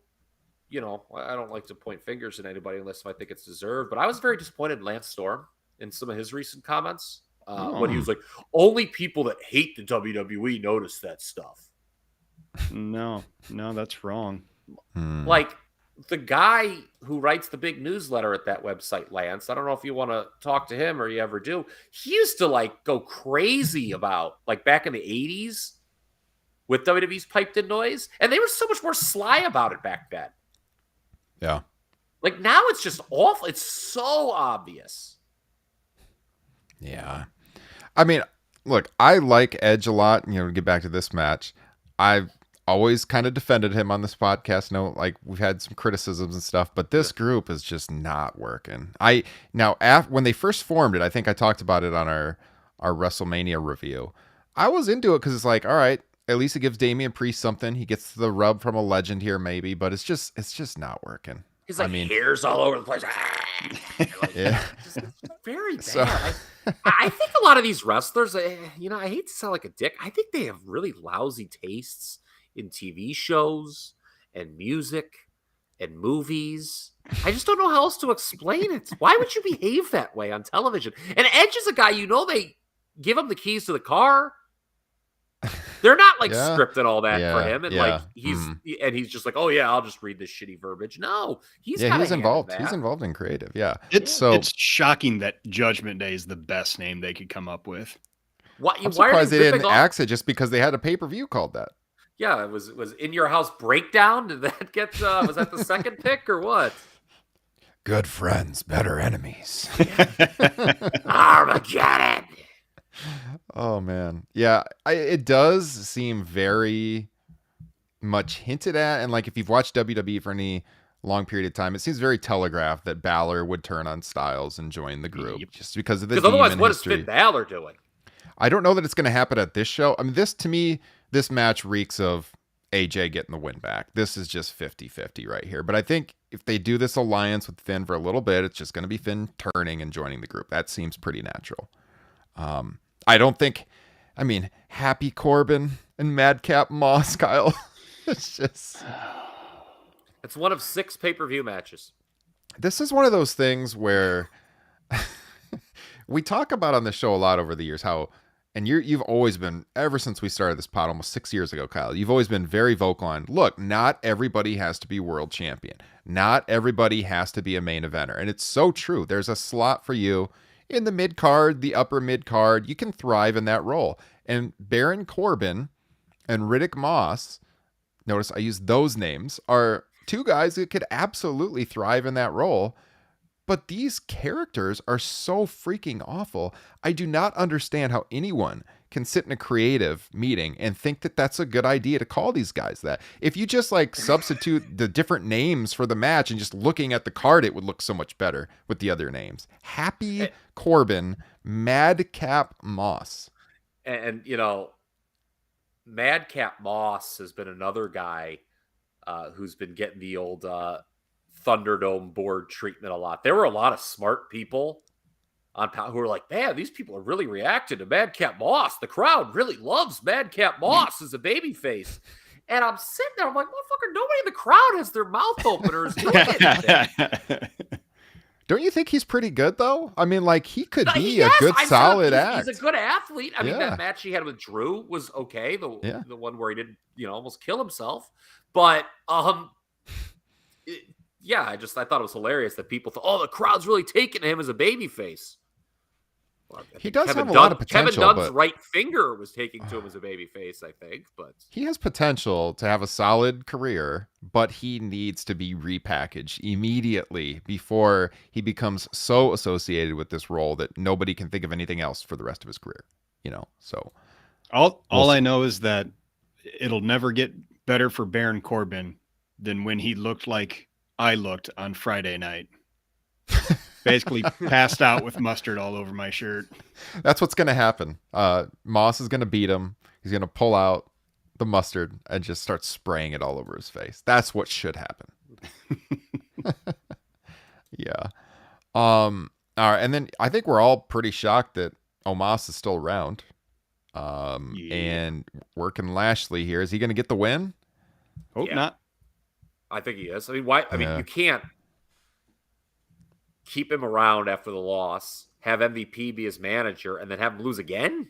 I don't like to point fingers at anybody unless I think it's deserved, but I was very disappointed in Lance Storm in some of his recent comments when he was like, only people that hate the WWE notice that stuff. No, that's wrong. Like, the guy who writes the big newsletter at that website, Lance, I don't know if you want to talk to him or you ever do. He used to like go crazy about, like, back in the 80s with WWE's piped in noise, and they were so much more sly about it back then. Yeah. Like, now it's just awful. It's so obvious. Yeah. I mean, look, I like Edge a lot. To get back to this match, I've always kind of defended him on this podcast. Like, we've had some criticisms and stuff, but this group is just not working. When they first formed it, I think I talked about it on our WrestleMania review. I was into it because it's like, all right, at least it gives Damian Priest something. He gets the rub from a legend here, maybe, but it's just not working. He's like, hairs all over the place. Yeah. It's very bad. I think a lot of these wrestlers, I hate to sound like a dick, I think they have really lousy tastes in TV shows and music and movies. I just don't know how else to explain it. Why would you behave that way on television? And Edge is a guy, they give him the keys to the car. They're not like scripting all that for him, and like he's just like, oh yeah, I'll just read this shitty verbiage. No, he's involved. He's involved in creative. Yeah, it's shocking that Judgment Day is the best name they could come up with. I'm surprised they didn't axe it just because they had a pay-per-view called that. Yeah, it was In Your House Breakdown. Did that get was that the second pick or what? Good friends, better enemies. Armageddon. Oh man, yeah, it does seem very much hinted at, and like if you've watched WWE for any long period of time, it seems very telegraphed that Balor would turn on Styles and join the group just because of the otherwise, what history. is Finn Balor doing? I don't know that it's going to happen at this show. I mean, this match reeks of AJ getting the win back. This is just 50-50 right here. But I think if they do this alliance with Finn for a little bit, it's just going to be Finn turning and joining the group. That seems pretty natural. I don't think, Happy Corbin and Madcap Moss, Kyle. It's one of 6 pay-per-view matches. This is one of those things where we talk about on the show a lot over the years how, and you've always been, ever since we started this pod almost 6 years ago, Kyle, you've always been very vocal on, look, not everybody has to be world champion. Not everybody has to be a main eventer. And it's so true. There's a slot for you in the mid card, the upper mid card. You can thrive in that role. And Baron Corbin and Riddick Moss notice I use those names, are two guys that could absolutely thrive in that role. But these characters are so freaking awful. I do not understand how anyone can sit in a creative meeting and think that that's a good idea to call these guys that. If you just like substitute the different names for the match and just looking at the card, it would look so much better with the other names. Happy Corbin, Madcap Moss. And Madcap Moss has been another guy who's been getting the old Thunderdome board treatment a lot. There were a lot of smart people on who were like, man, these people are really reacting to Madcap Moss. The crowd really loves Madcap Moss as a babyface. And I'm sitting there, I'm like, motherfucker, nobody in the crowd has their mouth open or is doing anything. Don't you think he's pretty good, though? I mean, like, he could be a good, solid act. He's a good athlete. I mean, that match he had with Drew was okay. The one where he did, almost kill himself. But, I thought it was hilarious that people thought, oh, the crowd's really taking him as a babyface. Well, he does have a lot of potential. Kevin Dunn's right finger was taking to him as a babyface, I think. But he has potential to have a solid career, but he needs to be repackaged immediately before he becomes so associated with this role that nobody can think of anything else for the rest of his career. So all I know is that it'll never get better for Baron Corbin than when he looked like I looked on Friday night. Basically passed out with mustard all over my shirt. That's what's going to happen. Moss is going to beat him. He's going to pull out the mustard and just start spraying it all over his face. That's what should happen. Yeah. All right. And then I think we're all pretty shocked that Omos is still around. And working Lashley here. Is he going to get the win? Hope not. I think he is. I mean, why? I mean, you can't keep him around after the loss, have MVP be his manager, and then have him lose again?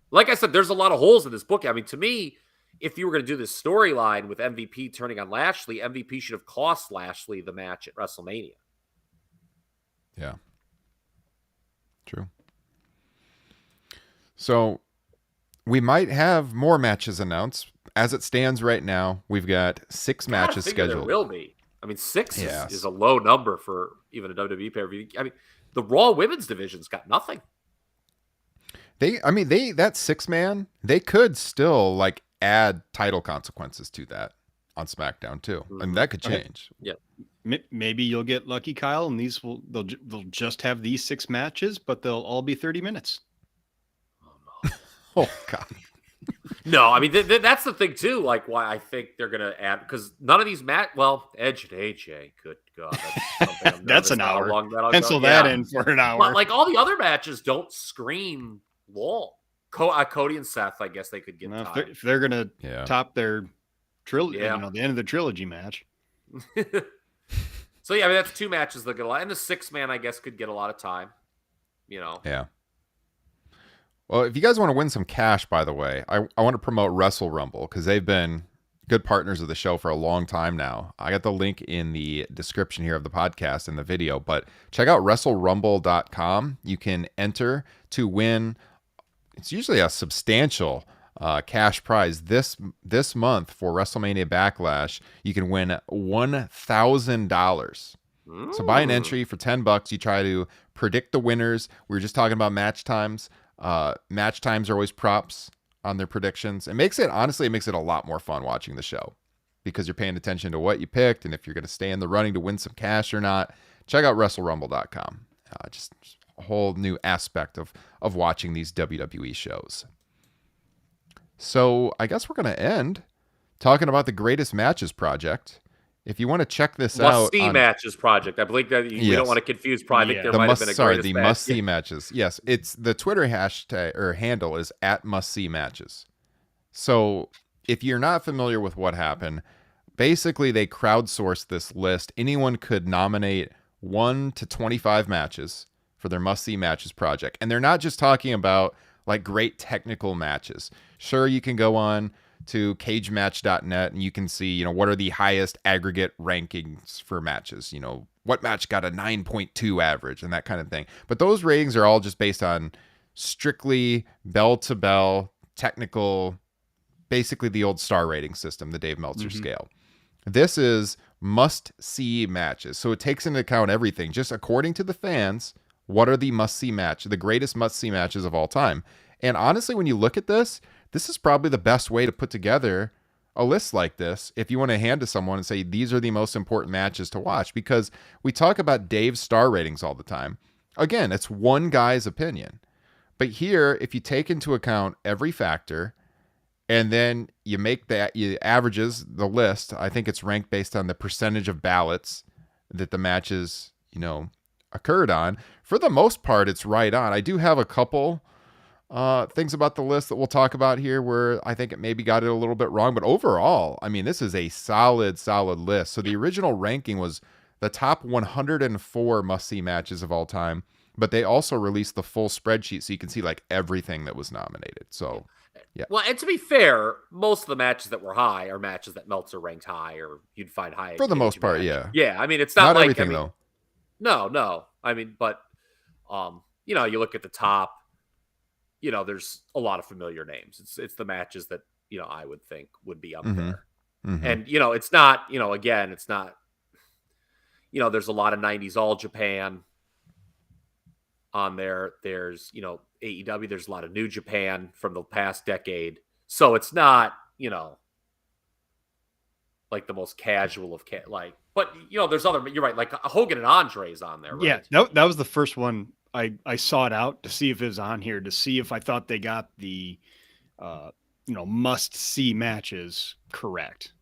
Like I said, there's a lot of holes in this book. I mean, to me, if you were going to do this storyline with MVP turning on Lashley, MVP should have cost Lashley the match at WrestleMania. Yeah. True. So we might have more matches announced. As it stands right now, we've got 6 matches scheduled. There will be. I mean, 6 is a low number for even a WWE pay-per-view. I mean, the Raw women's division's got nothing. That 6-man, they could still like add title consequences to that on SmackDown too. I mean, that could change. Yeah. Maybe you'll get lucky, Kyle, and they'll just have these 6 matches, but they'll all be 30 minutes. Oh no. Oh God. No, I mean, that's the thing, too, like, why I think they're going to add, because none of these Edge and AJ, good God. That's an hour. Pencil that in for an hour. But, like, all the other matches don't scream long. Cody and Seth, I guess they could get time. If they're going to top their trilogy, the end of the trilogy match. So, yeah, I mean, that's 2 matches that get a lot. And the 6-man, I guess, could get a lot of time, Yeah. Well, if you guys want to win some cash, by the way, I want to promote Wrestle Rumble because they've been good partners of the show for a long time now. I got the link in the description here of the podcast and the video, but check out WrestleRumble.com. You can enter to win. It's usually a substantial cash prize this month for WrestleMania Backlash. You can win $1,000. So buy an entry for $10. You try to predict the winners. We were just talking about match times. Match times are always props on their predictions. It makes it a lot more fun watching the show because you're paying attention to what you picked and if you're going to stay in the running to win some cash or not. Check out WrestleRumble.com. Just a whole new aspect of watching these WWE shows. So I guess we're going to end talking about the Greatest Matches Project. If you want to check this out, must-see matches project. I believe that we don't want to confuse. Probably there might have been a greatest match. Must-see matches. Yes, it's the Twitter hashtag or handle is @must-see matches. So if you're not familiar with what happened, basically they crowdsourced this list. Anyone could nominate 1 to 25 matches for their must-see matches project, and they're not just talking about like great technical matches. Sure, you can go on to cagematch.net and you can see, what are the highest aggregate rankings for matches, what match got a 9.2 average and that kind of thing. But those ratings are all just based on strictly bell to bell technical basically the old star rating system, the Dave Meltzer scale. This is must-see matches. So it takes into account everything. Just according to the fans, what are the must-see match, the greatest must-see matches of all time? And honestly, when you look at this is probably the best way to put together a list like this if you want to hand to someone and say, these are the most important matches to watch, because we talk about Dave's star ratings all the time. Again, it's one guy's opinion. But here, if you take into account every factor, and then you make that, you averages the list, I think it's ranked based on the percentage of ballots that the matches, occurred on. For the most part, it's right on. I do have a couple things about the list that we'll talk about here where I think it maybe got it a little bit wrong. But overall, I mean, this is a solid list. So the original ranking was the top 104 must-see matches of all time. But they also released the full spreadsheet so you can see like everything that was nominated. So, yeah. Well, and to be fair, most of the matches that were high are matches that Meltzer ranked high, or you'd find high for the most part. match. Yeah. Yeah. I mean, it's not like everything though. No. I mean, but you look at the top, there's a lot of familiar names. It's the matches that, I would think would be up there. And, it's not, again, it's not, there's a lot of 90s All Japan on there. There's, AEW, there's a lot of New Japan from the past decade. So it's not, like the most casual of but there's other, you're right. Like Hogan and Andre's on there. Right? Yeah. That was the first one I sought out to see if it was on here, to see if I thought they got the, must see matches correct.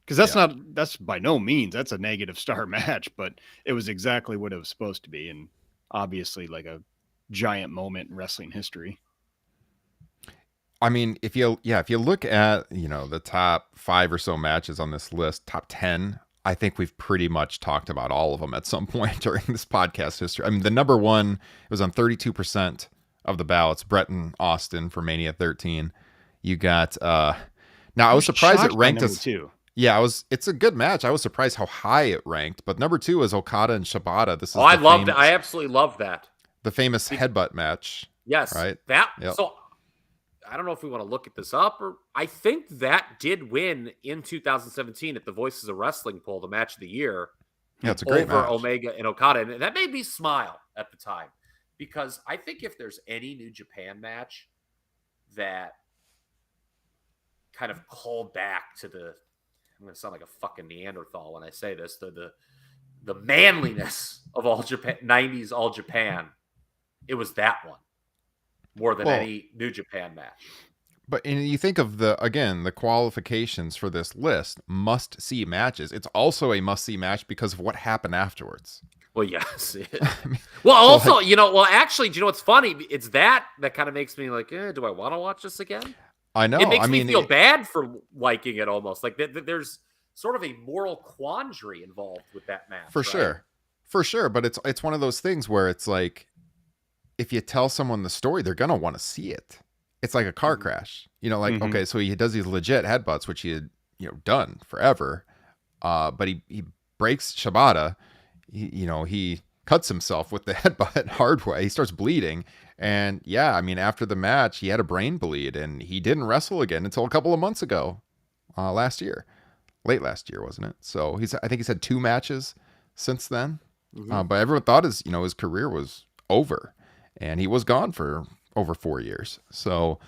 Cause that's by no means, that's a negative star match, but it was exactly what it was supposed to be. And obviously like a giant moment in wrestling history. I mean, if you look at, the top 5 or so matches on this list, top 10, I think we've pretty much talked about all of them at some point during this podcast history. I mean, the number one, it was on 32% of the ballots, Bret and Austin for Mania 13. You got, now I was surprised it ranked as 2. Yeah, it's a good match. I was surprised how high it ranked, but number 2 is Okada and Shibata. This is I loved it. I absolutely love that. The famous headbutt match. Yes. Right? So I don't know if we want to look at this up, or I think that did win in 2017 at the Voices of Wrestling poll, the match of the year. Yeah, it's a great over match. Omega and Okada. And that made me smile at the time, because I think if there's any New Japan match that kind of called back to I'm going to sound like a fucking Neanderthal when I say this, the manliness of All Japan, 90s All Japan, it was that one more than any New Japan match. But you think of the qualifications for this list, must-see matches. It's also a must-see match because of what happened afterwards. Well, yes. Actually, do you know what's funny? It's that kind of makes me like, do I want to watch this again? I know. It makes me feel bad for liking it almost. Like there's sort of a moral quandary involved with that match. For sure. But it's one of those things where it's like, if you tell someone the story, they're going to want to see it. It's like a car crash, okay, so he does these legit headbutts, which he had, done forever. But he breaks Shibata. He cuts himself with the headbutt hard way. He starts bleeding. And yeah, I mean, after the match, he had a brain bleed and he didn't wrestle again until a couple of months ago, late last year, wasn't it? So I think he's had 2 matches since then. But everyone thought his career was over, and he was gone for over 4 years. So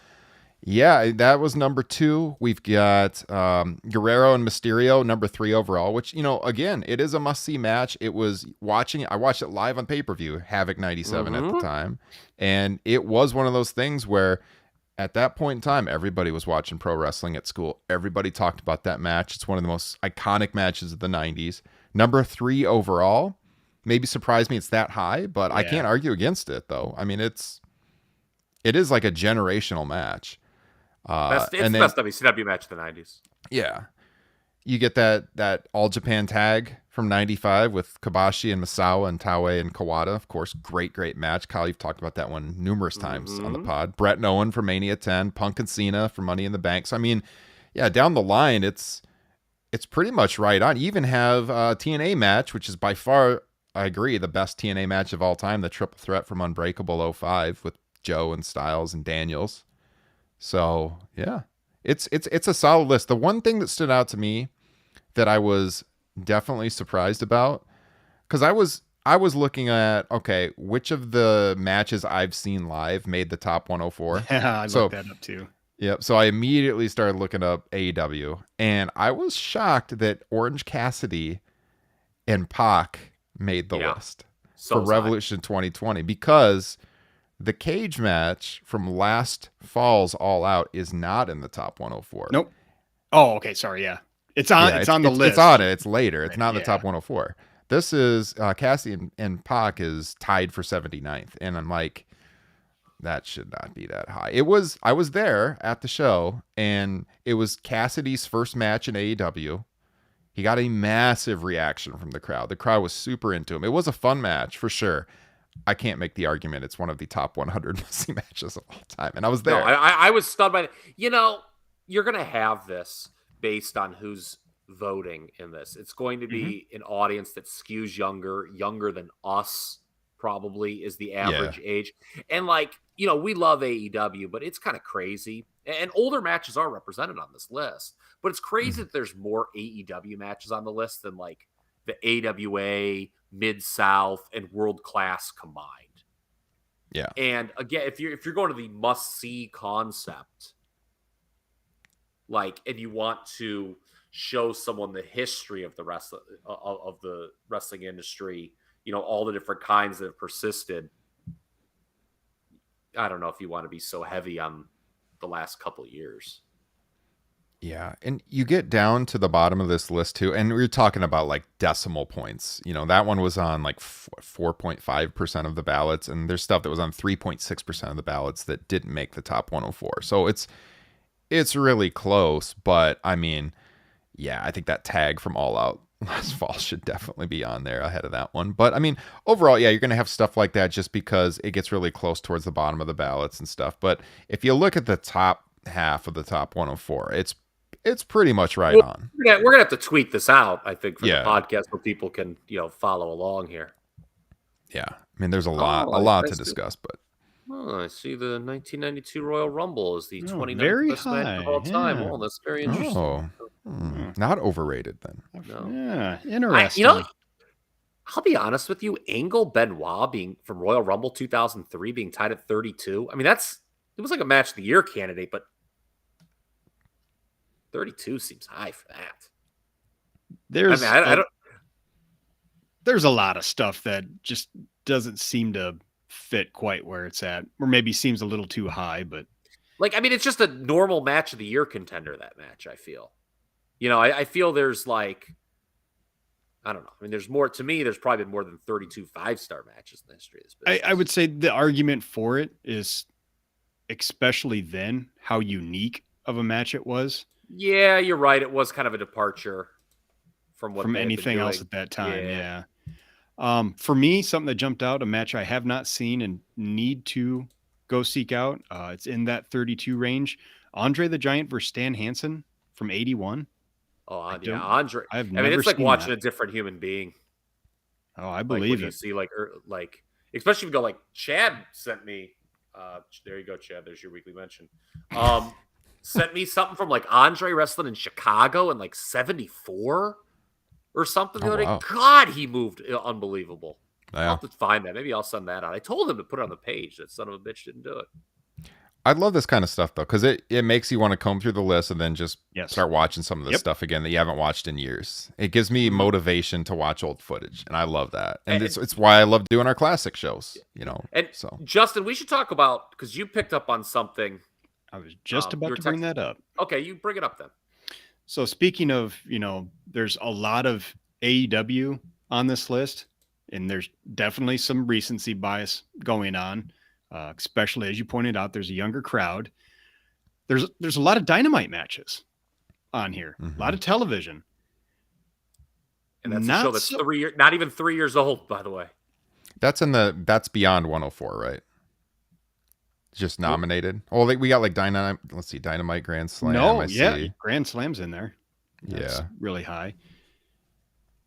yeah, that was number 2. We've got Guerrero and Mysterio, number 3 overall, which, again, it is a must-see match. I watched it live on pay-per-view, Havoc 97 at the time. And it was one of those things where at that point in time, everybody was watching pro wrestling at school. Everybody talked about that match. It's one of the most iconic matches of the 90s. Number 3 overall. Maybe surprised me it's that high, but I can't argue against it, though. I mean, it is like a generational match. It's the best WCW match of the 90s. Yeah. You get that All Japan tag from 95 with Kobashi and Misawa and Taue and Kawada. Of course, great match. Kyle, you've talked about that one numerous times on the pod. Brett and Owen for Mania 10, Punk and Cena for Money in the Bank. So, I mean, yeah, down the line, it's pretty much right on. You even have a TNA match, which is by far, I agree, the best TNA match of all time, the triple threat from Unbreakable 05 with Joe and Styles and Daniels. So, yeah. It's a solid list. The one thing that stood out to me that I was definitely surprised about, because I was looking at, okay, which of the matches I've seen live made the top 104. Yeah, I So looked that up too. yep. So I immediately started looking up AEW, and I was shocked that Orange Cassidy and Pac made the Yeah. list So for was I. Revolution 2020, because the cage match from last fall's All Out is not in the top 104. Nope. Oh, okay. Sorry. Yeah. It's on. Yeah, it's on the list. It's on it. It's later. It's Right, not in the yeah. top 104. This is Cassidy and Pac is tied for 79th, and I'm like, that should not be that high. I was there at the show, and it was Cassidy's first match in AEW. He got a massive reaction from the crowd. The crowd was super into him. It was a fun match for sure. I can't make the argument it's one of the top 100 must-see matches of all time, and I was there. No, I was stunned by it. You know, you're going to have this based on who's voting in this. It's going to be an audience that skews younger than us, probably is the average age. And like, you know, we love AEW, but it's kind of crazy. And older matches are represented on this list, but it's crazy that there's more AEW matches on the list than like the AWA, Mid-South, and World Class combined. Yeah. And again, if you're going to the must-see concept, like, and you want to show someone the history of the wrestling industry, you know, all the different kinds that have persisted, I don't know if you want to be so heavy on the last couple of years. Yeah, and you get down to the bottom of this list too, and we're talking about like decimal points. You know, that one was on like 4.5% of the ballots, and there's stuff that was on 3.6% of the ballots that didn't make the top 104. So it's really close, but I mean, yeah, I think that tag from All Out last fall should definitely be on there ahead of that one. But I mean, overall, yeah, you're going to have stuff like that just because it gets really close towards the bottom of the ballots and stuff. But if you look at the top half of the top 104, it's pretty much right on. We're gonna have to tweet this out, I think, for Yeah. the podcast so people can, you know, follow along here. Yeah, I mean, there's a lot to discuss, but Oh, I see the 1992 Royal Rumble is the 29th very best match of all high, time. yeah. Oh, that's very interesting. not overrated then. No. Yeah, interesting. You know, I'll be honest with you. Angle Benoit being from Royal Rumble 2003 being tied at 32. I mean, it was like a match of the year candidate, but 32 seems high for that. there's I don't. there's a lot of stuff that just doesn't seem to fit quite where it's at, or maybe seems a little too high. But Like, I mean, it's just a normal match of the year contender, that match, I feel. You know, I feel there's like, I don't know. I mean, there's more, to me, there's probably been more than 32 5-star matches in the history of this business. I would say the argument for it is, especially then, how unique of a match it was Yeah, you're right. It was kind of a departure from what from they had been anything else doing. at that time. Yeah. Yeah. For me, something that jumped out, a match I have not seen and need to go seek out. It's in that 32 range. Andre the Giant versus Stan Hansen from 81. Oh, yeah, don't- Andre. I've I mean, never it's like seen watching that. a different human being. Oh, I Like, believe when you it. see, like, especially if you go, like, Chad sent me, there you go, Chad, there's your weekly mention. Sent me something from, like, Andre wrestling in Chicago in, like, 74 or something the Oh, other day. wow. God, he moved unbelievable. I'll Yeah. have to find that. Maybe I'll send that out. I told him to put it on the page. That son of a bitch didn't do it. I love this kind of stuff though, because it makes you want to comb through the list and then just Yes. start watching some of this Yep. stuff again that you haven't watched in years. It gives me motivation to watch old footage, and I love that. And it's why I love doing our classic shows. You know, And so Justin, we should talk about, because you picked up on something. I was just your about to bring that up. Okay, you bring it up then. So speaking of, there's a lot of AEW on this list, and there's definitely some recency bias going on, especially as you pointed out. There's a younger crowd. There's a lot of Dynamite matches on here, a lot of television, And that's Not a show that's so- not even 3 years old, by the way. that's beyond 104, right? Just nominated. Oh, we got like Dynamite. Let's see, Dynamite Grand Slam. No, I yeah, see. Grand Slam's in there. That's Yeah. really high.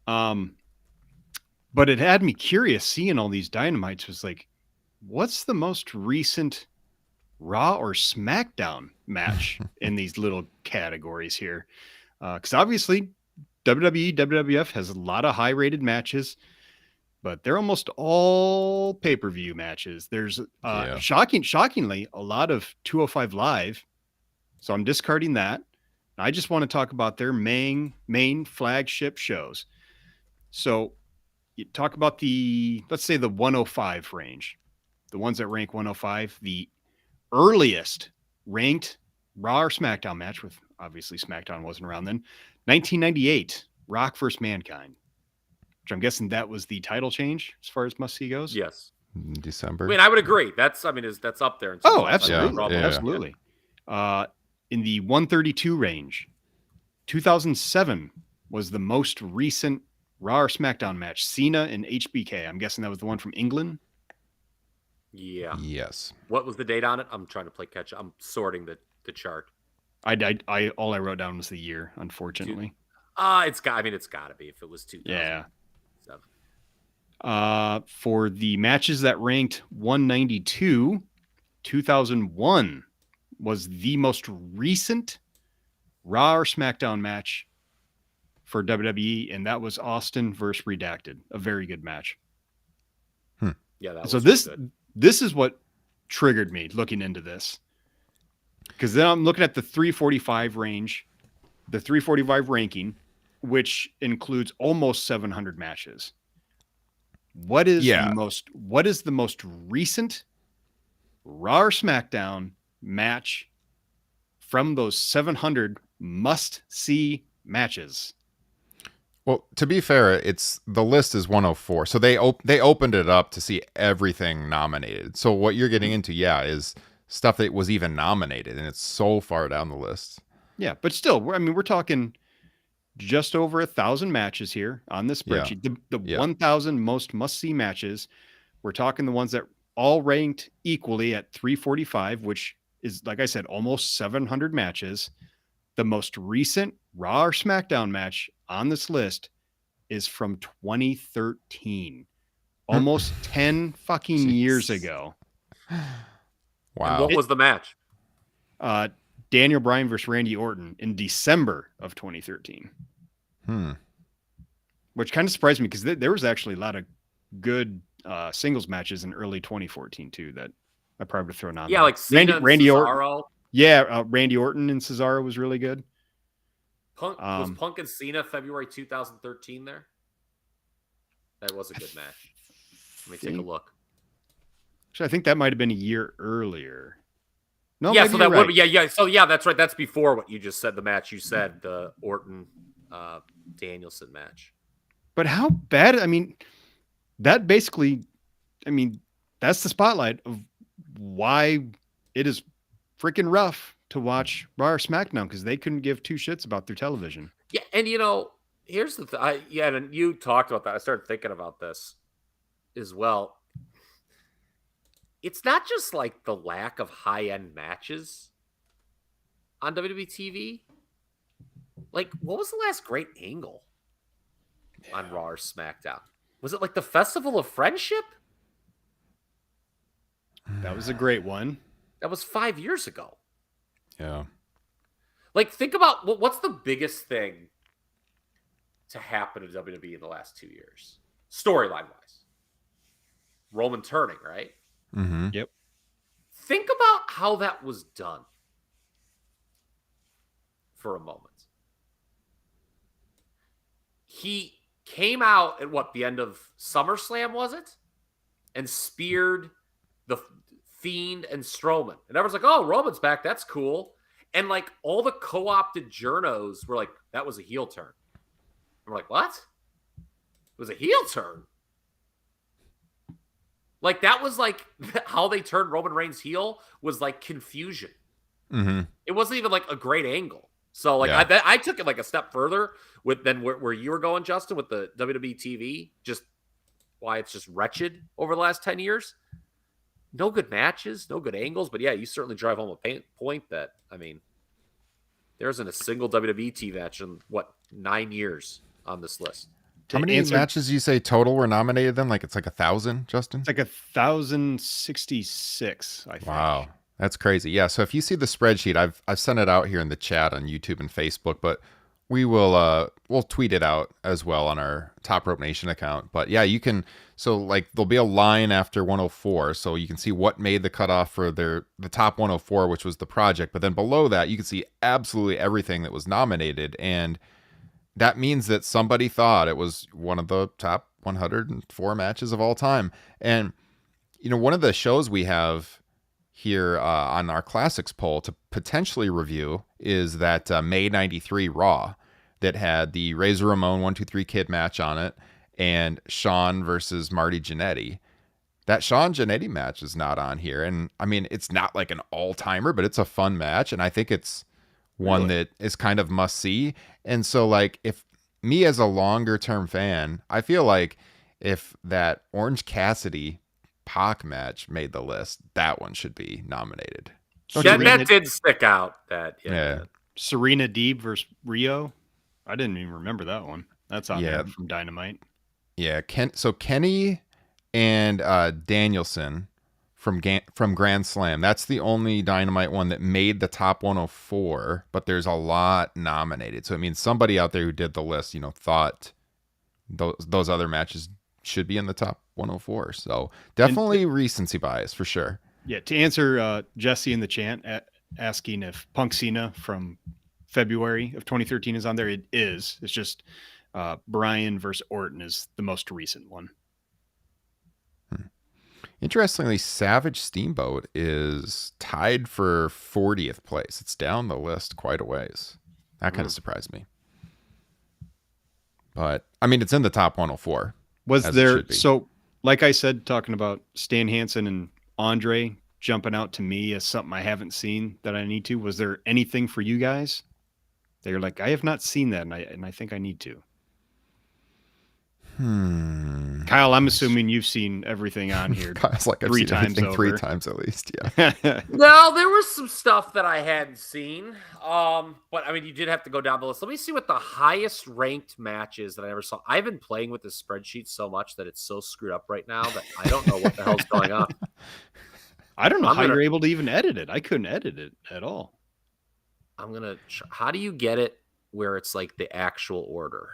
But it had me curious seeing all these Dynamites. Was like, what's the most recent Raw or SmackDown match in these little categories here. Because obviously WWE, WWF has a lot of high rated matches, but they're almost all pay-per-view matches. There's shockingly a lot of 205 Live. So I'm discarding that. I just want to talk about their main flagship shows. So you talk about let's say the 105 range, the ones that rank 105, the earliest ranked Raw or SmackDown match, with obviously SmackDown wasn't around then, 1998, Rock vs. Mankind, which I'm guessing that was the title change as far as must-see goes. Yes. December. I mean, I would agree. That's up there. In Absolutely. Absolutely. In the 132 range, 2007 was the most recent Raw or SmackDown match, Cena and HBK. I'm guessing that was the one from England. Yeah. Yes. What was the date on it? I'm trying to play catch up. I'm sorting the chart. I all I wrote down was the year, unfortunately. It's got to be if it was 2000. Yeah. For the matches that ranked 192, 2001 was the most recent Raw or SmackDown match for WWE, and that was Austin versus Redacted. A very good match. Yeah. That so was this is what triggered me looking into this, because then I'm looking at the 345 range, the 345 ranking, which includes almost 700 matches. What is the most recent Raw or SmackDown match from those 700 must-see matches? Well, to be fair, the list is 104. So they opened it up to see everything nominated. So what you're getting into, is stuff that was even nominated, and it's so far down the list. Yeah, but still, we're talking just over 1,000 matches here on this spreadsheet. The 1,000 most must-see matches. We're talking the ones that all ranked equally at 345, which is, like I said, almost 700 matches. The most recent Raw or SmackDown match on this list is from 2013. Almost 10 fucking years ago. Wow. And what was the match? Daniel Bryan versus Randy Orton in December of 2013. Which kind of surprised me, because there was actually a lot of good singles matches in early 2014 too that I probably would have thrown on. Yeah, like Cena Randy Cesaro. Orton. Yeah, Randy Orton and Cesaro was really good. Was Punk and Cena February 2013 there? That was a good match. Let me take a look. Actually, I think that might have been a year earlier. No, yeah, so that would be, So that's right. That's before what you just said. The match you said, the Orton Danielson match. But how bad? That basically, that's the spotlight of why it is freaking rough to watch Raw or SmackDown, because they couldn't give two shits about their television. Yeah, and here's the thing. And you talked about that. I started thinking about this as well. It's not just like the lack of high-end matches on WWE TV. Like, what was the last great angle on Raw or SmackDown? Was it like the Festival of Friendship? That was a great one. That was 5 years ago. Yeah. Like, think about what's the biggest thing to happen to WWE in the last 2 years, storyline-wise? Roman turning, right? Mm-hmm. Yep. Think about how that was done for a moment. He came out at the end of SummerSlam, was it? And speared the Fiend and Strowman. And everyone's like, oh, Roman's back. That's cool. And like all the co-opted journos were like, that was a heel turn. And we're like, what? It was a heel turn? Like, that was like how they turned Roman Reigns heel was like confusion. Mm-hmm. It wasn't even like a great angle. So like I took it like a step further than where you were going, Justin, with the WWE TV, just why it's just wretched over the last 10 years. No good matches, no good angles, but yeah, you certainly drive home a point that, there isn't a single WWE TV match in 9 years on this list. How many matches do you say total were nominated then? Like it's like 1,000, Justin? It's like 1,066, I think. Wow. That's crazy. Yeah. So if you see the spreadsheet, I've sent it out here in the chat on YouTube and Facebook, but we'll tweet it out as well on our Top Rope Nation account. But yeah, you can, so like there'll be a line after 104, so you can see what made the cutoff for the top 104, which was the project. But then below that, you can see absolutely everything that was nominated, and that means that somebody thought it was one of the top 104 matches of all time. And one of the shows we have here on our classics poll to potentially review is that May 93 Raw that had the Razor Ramon 1-2-3 Kid match on it and Shawn versus Marty Jannetty. That Shawn Jannetty match is not on here. And I mean, it's not like an all-timer, but it's a fun match. And I think it's one that is kind of must see. And so like if me as a longer term fan, I feel like if that Orange Cassidy Pac match made the list, that one should be nominated. That did stick out. Yeah. Serena Deeb versus Rio. I didn't even remember that one. That's on there from Dynamite. Yeah, Kenny and Danielson from Grand Slam. That's the only Dynamite one that made the top 104, but there's a lot nominated. So it means somebody out there who did the list, thought those other matches should be in the top 104. So definitely recency bias for sure. Yeah, to answer Jesse in the chant asking if Punk Cena from February of 2013 is on there, it is. It's just Bryan versus Orton is the most recent one. Interestingly, Savage Steamboat is tied for 40th place. It's down the list quite a ways. That kind of surprised me. But I mean, it's in the top 104. Was there, so like I said, talking about Stan Hansen and Andre jumping out to me as something I haven't seen that I need to, was there anything for you guys that you're like, I have not seen that and I think I need to? Kyle, I'm assuming you've seen everything on here. Kyle's like, I've seen everything 3 times at least. Yeah. No, there was some stuff that I hadn't seen. But I mean, you did have to go down the list. Let me see what the highest ranked match is that I ever saw. I've been playing with this spreadsheet so much that it's so screwed up right now that I don't know what the hell's going on. I don't know how you're able to even edit it. I couldn't edit it at all. How do you get it where it's like the actual order?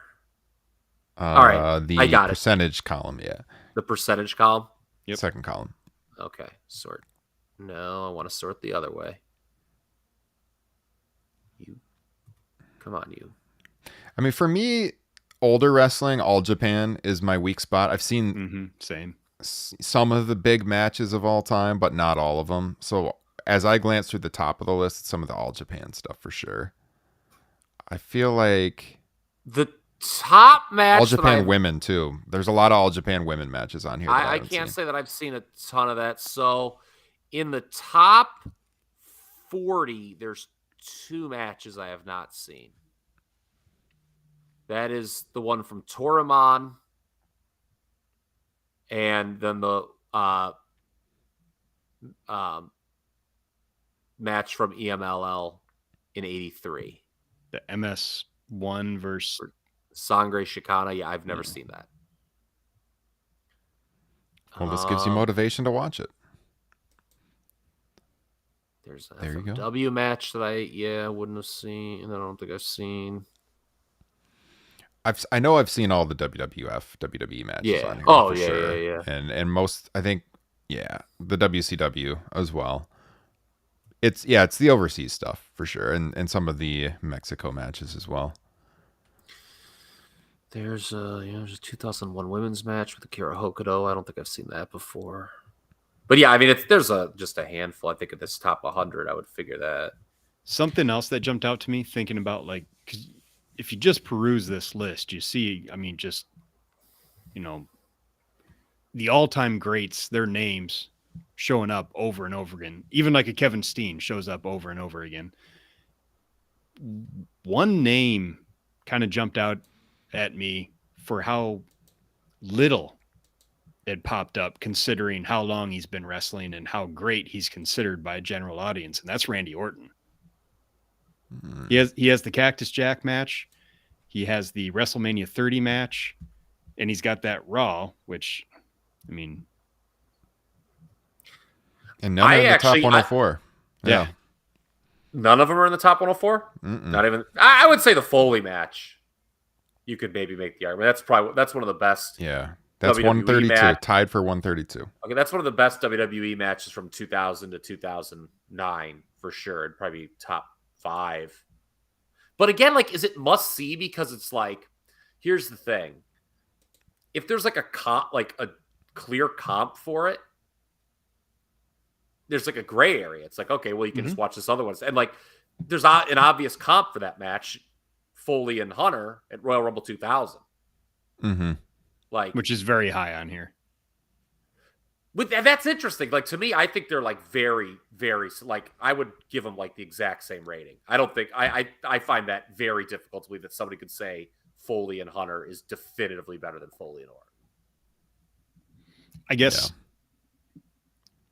All right, the I got percentage column, yeah. The percentage column? Yep. Second column. Okay, sort. No, I want to sort the other way. Come on, you. I mean, for me, older wrestling, All Japan is my weak spot. I've seen same some of the big matches of all time, but not all of them. So as I glance through the top of the list, it's some of the All Japan stuff for sure. I feel like the top match All Japan women too. There's a lot of All Japan women matches on here. I can't say that I've seen a ton of that. So in the top 40, there's 2 matches I have not seen. That is the one from Toraman and then the match from EMLL in 83. The MS1 versus Sangre Chicana. Yeah, I've never seen that. Well, this gives you motivation to watch it. There's a there you go. W match that I wouldn't have seen, and I don't think I've seen. I know I've seen all the WWF, WWE matches on here. Oh, for yeah, sure. yeah. And most, I think, the WCW as well. It's the overseas stuff for sure, and some of the Mexico matches as well. There's a 2001 women's match with Akira Hokuto. I don't think I've seen that before. But yeah, I mean, there's just a handful. I think at this top 100, I would figure that. Something else that jumped out to me thinking about, like, 'cause if you just peruse this list, you see, I mean, just, the all-time greats, their names showing up over and over again. Even like a Kevin Steen shows up over and over again. One name kind of jumped out at me for how little it popped up, considering how long he's been wrestling and how great he's considered by a general audience, and that's Randy Orton. He has the Cactus Jack match, he has the WrestleMania 30 match, and he's got that Raw, which, I mean, and none in the top 104. Yeah. None of them are in the top 104. Not even. I would say the Foley match. You could maybe make the argument. That's one of the best. Yeah. That's WWE 132. Tied for 132. Okay, that's one of the best WWE matches from 2000 to 2009 for sure. It'd probably be top 5. But again, like, is it must see? Because it's like, here's the thing: if there's like a clear comp for it, there's like a gray area. It's like, okay, well, you can just watch this other one, and like, there's an obvious comp for that match, Foley and Hunter at Royal Rumble 2000. Like, which is very high on here. That's interesting. Like, to me, I think they're like very, very, like, I would give them like the exact same rating. I don't think I find that very difficult to believe that somebody could say Foley and Hunter is definitively better than Foley and Orton. I guess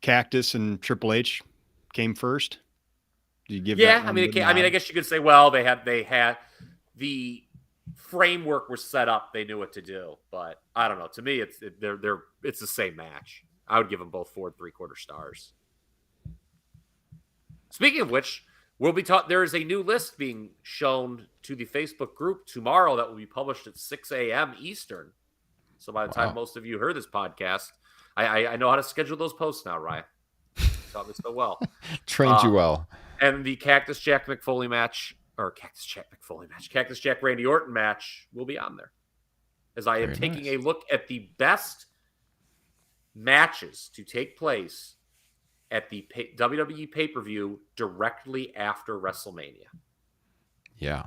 Cactus and Triple H came first. Do you give? Yeah, I mean, I guess you could say, well, they had the framework was set up. They knew what to do, but I don't know. To me, it's the same match. I would give them both 4 3/4 stars. Speaking of which, we'll be taught there is a new list being shown to the Facebook group tomorrow that will be published at 6 a.m. Eastern. So by the time most of you heard this podcast, I know how to schedule those posts now, Ryan. You taught me so well. Trained you well. And the Cactus Jack Randy Orton match will be on there. As I am taking a look at the best matches to take place at the WWE pay-per-view directly after WrestleMania. Yeah.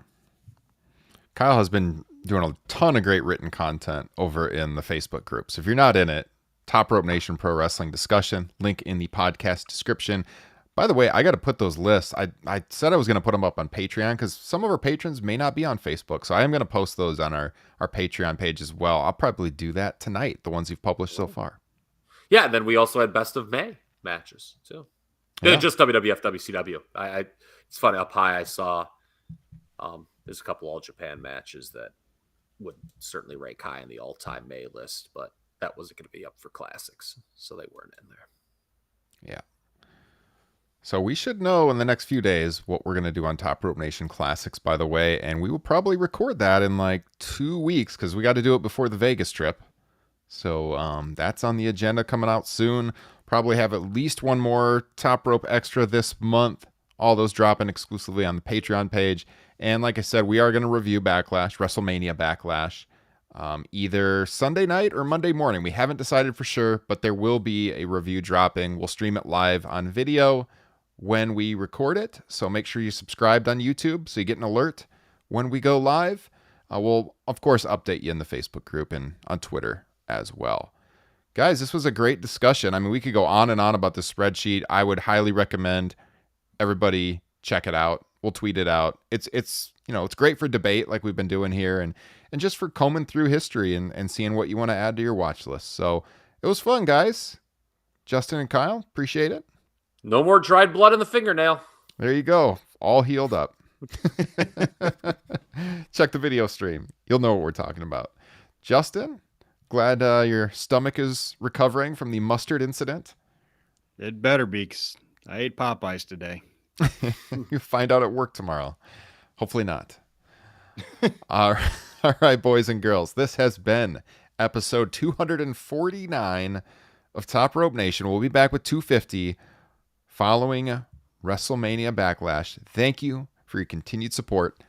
Kyle has been doing a ton of great written content over in the Facebook group. So if you're not in it, Top Rope Nation Pro Wrestling Discussion, link in the podcast description. By the way, I got to put those lists. I said I was going to put them up on Patreon because some of our patrons may not be on Facebook. So I am going to post those on our Patreon page as well. I'll probably do that tonight, the ones you've published so far. Yeah, and then we also had Best of May matches, too. Yeah. Just WWF, WCW. It's funny, up high I saw there's a couple All Japan matches that would certainly rank high in the all-time May list, but that wasn't going to be up for classics, so they weren't in there. Yeah. So we should know in the next few days what we're going to do on Top Rope Nation Classics, by the way, and we will probably record that in like 2 weeks because we got to do it before the Vegas trip. So that's on the agenda coming out soon. Probably have at least one more Top Rope extra this month. All those dropping exclusively on the Patreon page. And like I said, we are going to review Backlash, WrestleMania Backlash, either Sunday night or Monday morning. We haven't decided for sure, but there will be a review dropping. We'll stream it live on video when we record it. So make sure you subscribed on YouTube so you get an alert when we go live. We'll, of course, update you in the Facebook group and on Twitter as well. Guys, this was a great discussion. I mean, we could go on and on about the spreadsheet. I would highly recommend everybody check it out. We'll tweet it out. It's great for debate like we've been doing here and just for combing through history and seeing what you want to add to your watch list. So it was fun, guys. Justin and Kyle, appreciate it. No more dried blood in the fingernail. There you go. All healed up. Check the video stream. You'll know what we're talking about. Justin, glad your stomach is recovering from the mustard incident. It better be, 'cause I ate Popeyes today. You find out at work tomorrow. Hopefully not. All right, boys and girls. This has been episode 249 of Top Rope Nation. We'll be back with 250 following WrestleMania Backlash. Thank you for your continued support.